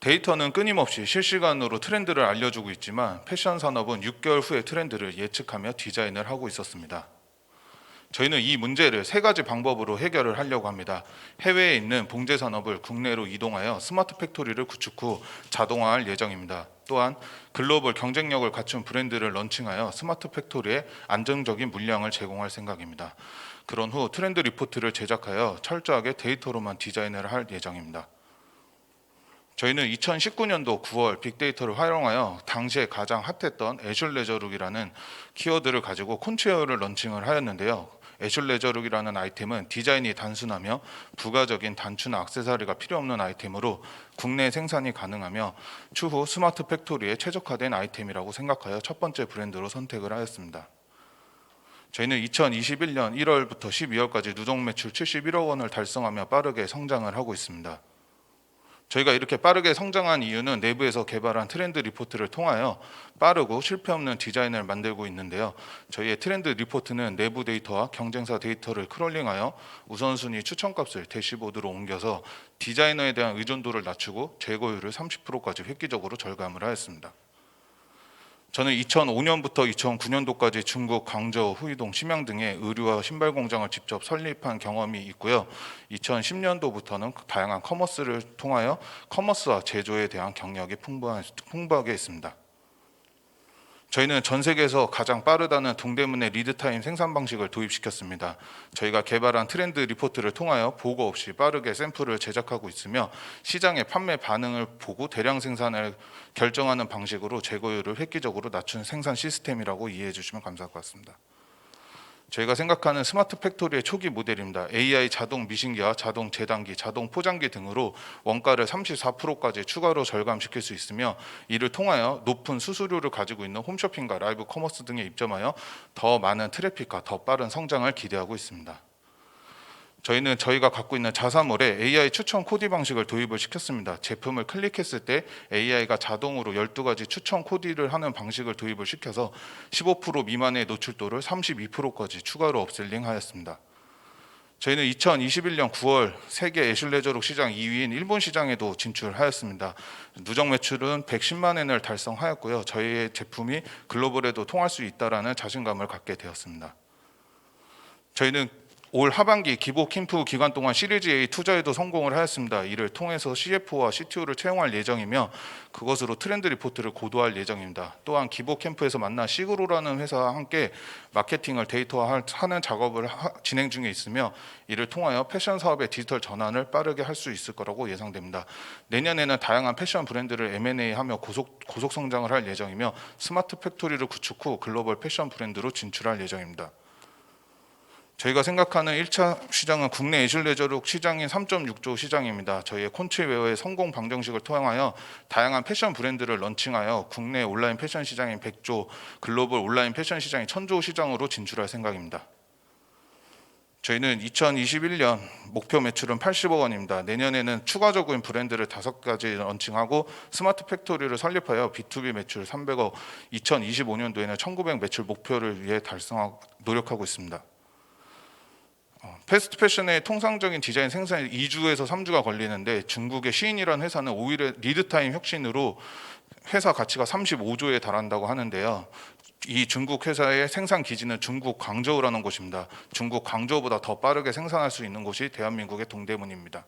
데이터는 끊임없이 실시간으로 트렌드를 알려주고 있지만 패션 산업은 6개월 후의 트렌드를 예측하며 디자인을 하고 있었습니다. 저희는 이 문제를 3가지 방법으로 해결을 하려고 합니다. 해외에 있는 봉제 산업을 국내로 이동하여 스마트 팩토리를 구축 후 자동화할 예정입니다. 또한 글로벌 경쟁력을 갖춘 브랜드를 런칭하여 스마트 팩토리에 안정적인 물량을 제공할 생각입니다. 그런 후 트렌드 리포트를 제작하여 철저하게 데이터로만 디자인을 할 예정입니다. 저희는 2019년도 9월 빅데이터를 활용하여 당시에 가장 핫했던 애슐레저룩이라는 키워드를 가지고 콘체어를 런칭을 하였는데요. 애슐레저룩이라는 아이템은 디자인이 단순하며 부가적인 단추나 액세서리가 필요 없는 아이템으로 국내 생산이 가능하며 추후 스마트 팩토리에 최적화된 아이템이라고 생각하여 첫 번째 브랜드로 선택을 하였습니다. 저희는 2021년 1월부터 12월까지 누적 매출 71억 원을 달성하며 빠르게 성장을 하고 있습니다. 저희가 이렇게 빠르게 성장한 이유는 내부에서 개발한 트렌드 리포트를 통하여 빠르고 실패 없는 디자인을 만들고 있는데요. 저희의 트렌드 리포트는 내부 데이터와 경쟁사 데이터를 크롤링하여 우선순위 추천값을 대시보드로 옮겨서 디자이너에 대한 의존도를 낮추고 재고율을 30%까지 획기적으로 절감을 하였습니다. 저는 2005년부터 2009년도까지 중국 광저우, 후이동, 심양 등의 의류와 신발 공장을 직접 설립한 경험이 있고요. 2010년도부터는 다양한 커머스를 통하여 커머스와 제조에 대한 경력이 풍부하게 있습니다. 저희는 전 세계에서 가장 빠르다는 동대문의 리드타임 생산 방식을 도입시켰습니다. 저희가 개발한 트렌드 리포트를 통하여 보고 없이 빠르게 샘플을 제작하고 있으며 시장의 판매 반응을 보고 대량 생산을 결정하는 방식으로 재고율을 획기적으로 낮춘 생산 시스템이라고 이해해 주시면 감사할 것 같습니다. 저희가 생각하는 스마트 팩토리의 초기 모델입니다. AI 자동 미신기와 자동 재단기, 자동 포장기 등으로 원가를 34%까지 추가로 절감시킬 수 있으며 이를 통하여 높은 수수료를 가지고 있는 홈쇼핑과 라이브 커머스 등에 입점하여 더 많은 트래픽과 더 빠른 성장을 기대하고 있습니다. 저희는 저희가 갖고 있는 자사몰에 AI 추천 코디 방식을 도입을 시켰습니다. 제품을 클릭했을 때 AI가 자동으로 12가지 추천 코디를 하는 방식을 도입을 시켜서 15% 미만의 노출도를 32%까지 추가로 업셀링 하였습니다. 저희는 2021년 9월 세계 애슐레저룩 시장 2위인 일본 시장에도 진출하였습니다. 누적 매출은 110만 엔을 달성하였고요. 저희의 제품이 글로벌에도 통할 수 있다라는 자신감을 갖게 되었습니다. 저희는 올 하반기 기보 캠프 기간 동안 시리즈 A 투자에도 성공을 하였습니다. 이를 통해서 CFO와 CTO를 채용할 예정이며 그것으로 트렌드 리포트를 고도할 예정입니다. 또한 기보 캠프에서 만난 시그로라는 회사와 함께 마케팅을 데이터화하는 작업을 진행 중에 있으며 이를 통하여 패션 사업의 디지털 전환을 빠르게 할 수 있을 거라고 예상됩니다. 내년에는 다양한 패션 브랜드를 M&A하며 고속 성장을 할 예정이며 스마트 팩토리를 구축 후 글로벌 패션 브랜드로 진출할 예정입니다. 저희가 생각하는 1차 시장은 국내 애슐레저룩 시장인 3.6조 시장입니다. 저희의 콘치웨어의 성공 방정식을 통하여 다양한 패션 브랜드를 런칭하여 국내 온라인 패션 시장인 100조, 글로벌 온라인 패션 시장인 1000조 시장으로 진출할 생각입니다. 저희는 2021년 목표 매출은 80억 원입니다. 내년에는 추가적인 브랜드를 5가지 런칭하고 스마트 팩토리를 설립하여 B2B 매출 300억, 2025년도에는 1900 매출 목표를 위해 노력하고 있습니다. 패스트 패션의 통상적인 디자인 생산에 2주에서 3주가 걸리는데 중국의 시인이라는 회사는 오히려 리드타임 혁신으로 회사 가치가 35조에 달한다고 하는데요. 이 중국 회사의 생산 기지는 중국 광저우라는 곳입니다. 중국 광저우보다 더 빠르게 생산할 수 있는 곳이 대한민국의 동대문입니다.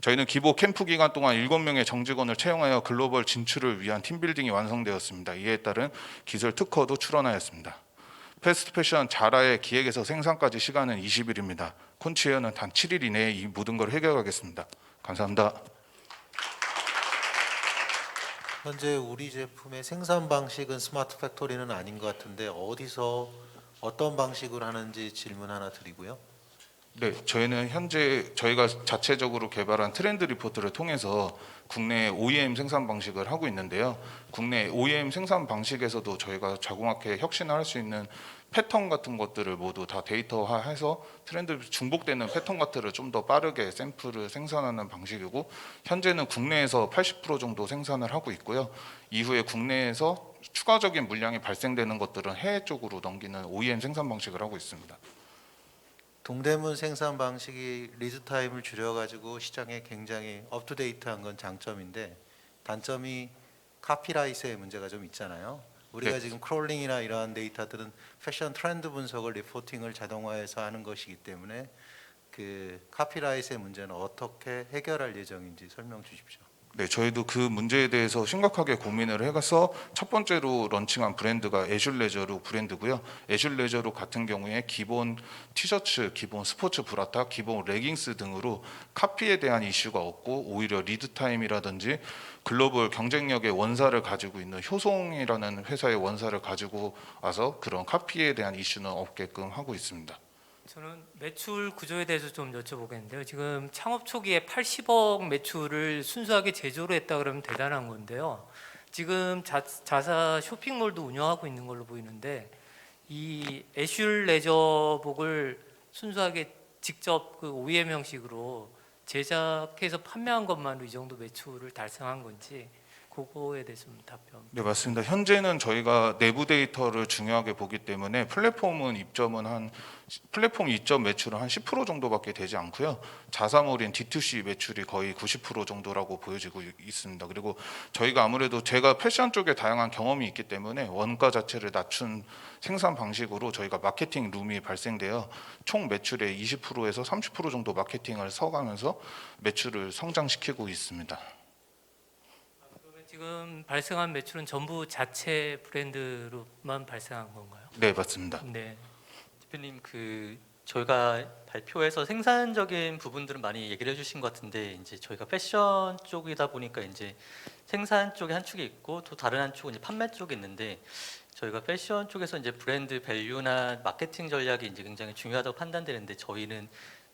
저희는 기보 캠프 기간 동안 7명의 정직원을 채용하여 글로벌 진출을 위한 팀빌딩이 완성되었습니다. 이에 따른 기술 특허도 출원하였습니다. 패스트 패션 자라의 기획에서 생산까지 시간은 20일입니다. 콘치웨어는 단 7일 이내에 이 모든 걸 해결하겠습니다. 감사합니다.
현재 우리 제품의 생산 방식은 스마트 팩토리는 아닌 것 같은데 어디서 어떤 방식으로 하는지 질문 하나 드리고요.
네, 저희는 현재 저희가 자체적으로 개발한 트렌드 리포트를 통해서 국내 OEM 생산 방식을 하고 있는데요. 국내 OEM 생산 방식에서도 저희가 자그맣게 혁신을 할 수 있는 패턴 같은 것들을 모두 다 데이터화해서 트렌드 중복되는 패턴 같은 좀 더 빠르게 샘플을 생산하는 방식이고 현재는 국내에서 80% 정도 생산을 하고 있고요. 이후에 국내에서 추가적인 물량이 발생되는 것들은 해외 쪽으로 넘기는 OEM 생산 방식을 하고 있습니다.
동대문 생산 방식이 리드 타임을 줄여가지고 시장에 굉장히 업투데이트한 건 장점인데 단점이 카피라이트의 문제가 좀 있잖아요. 우리가
네.
지금 크롤링이나 이러한 데이터들은 패션 트렌드 분석을 리포팅을 자동화해서 하는 것이기 때문에 그 카피라이트의 문제는 어떻게 해결할 예정인지 설명 주십시오.
네, 저희도 그 문제에 대해서 심각하게 고민을 해서 첫 번째로 런칭한 브랜드가 애슐레저룩 브랜드고요. 애슐레저룩 같은 경우에 기본 티셔츠, 기본 스포츠 브라타, 기본 레깅스 등으로 카피에 대한 이슈가 없고 오히려 리드타임이라든지 글로벌 경쟁력의 원사를 가지고 있는 효송이라는 회사의 원사를 가지고 와서 그런 카피에 대한 이슈는 없게끔 하고 있습니다.
저는 매출 구조에 대해서 좀 여쭤보겠는데요. 지금 창업 초기에 80억 매출을 순수하게 제조로 했다 그러면 대단한 건데요. 지금 자사 쇼핑몰도 운영하고 있는 걸로 보이는데 이 애슐레저복을 순수하게 직접 그 OEM 형식으로 제작해서 판매한 것만으로 이 정도 매출을 달성한 건지 그거에 대해서 좀 답변.
네, 맞습니다. 현재는 저희가 내부 데이터를 중요하게 보기 때문에 플랫폼 이점 매출은 한 10% 정도밖에 되지 않고요. 자사몰인 D2C 매출이 거의 90% 정도라고 보여지고 있습니다. 그리고 저희가 아무래도 제가 패션 쪽에 다양한 경험이 있기 때문에 원가 자체를 낮춘 생산 방식으로 저희가 마케팅 룸이 발생되어 총 매출의 20%에서 30% 정도 마케팅을 써가면서 매출을 성장시키고 있습니다.
지금 발생한 매출은 전부 자체 브랜드로만 발생한 건가요?
네, 맞습니다.
네.
대표님 그 저희가 발표에서 생산적인 부분들은 많이 얘기를 해주신 것 같은데 이제 저희가 패션 쪽이다 보니까 이제 생산 쪽에 한 축이 있고 또 다른 한 축은 이제 판매 쪽이 있는데 저희가 패션 쪽에서 이제 브랜드 밸류나 마케팅 전략이 이제 굉장히 중요하다고 판단되는데 저희는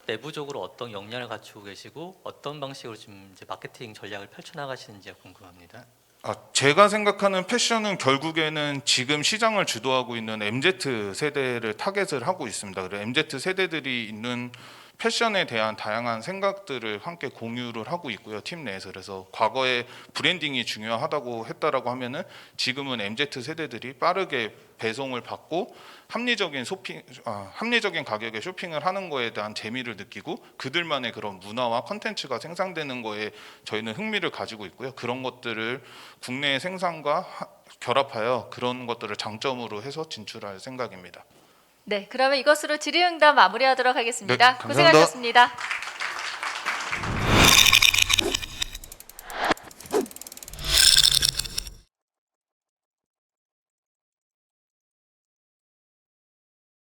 내부적으로 어떤 역량을 갖추고 계시고 어떤 방식으로 지금 이제 마케팅 전략을 펼쳐나가시는지가 궁금합니다.
제가 생각하는 패션은 결국에는 지금 시장을 주도하고 있는 MZ 세대를 타겟을 하고 있습니다. 그래서 MZ 세대들이 있는 패션에 대한 다양한 생각들을 함께 공유를 하고 있고요, 팀 내에서. 그래서 과거에 브랜딩이 중요하다고 했다라고 하면은 지금은 MZ 세대들이 빠르게 배송을 받고 합리적인 가격에 쇼핑을 하는 거에 대한 재미를 느끼고 그들만의 그런 문화와 컨텐츠가 생산되는 거에 저희는 흥미를 가지고 있고요. 그런 것들을 국내 생산과 결합하여 그런 것들을 장점으로 해서 진출할 생각입니다.
네, 그러면 이것으로 질의응답 마무리하도록 하겠습니다.
네, 감사합니다.
고생하셨습니다.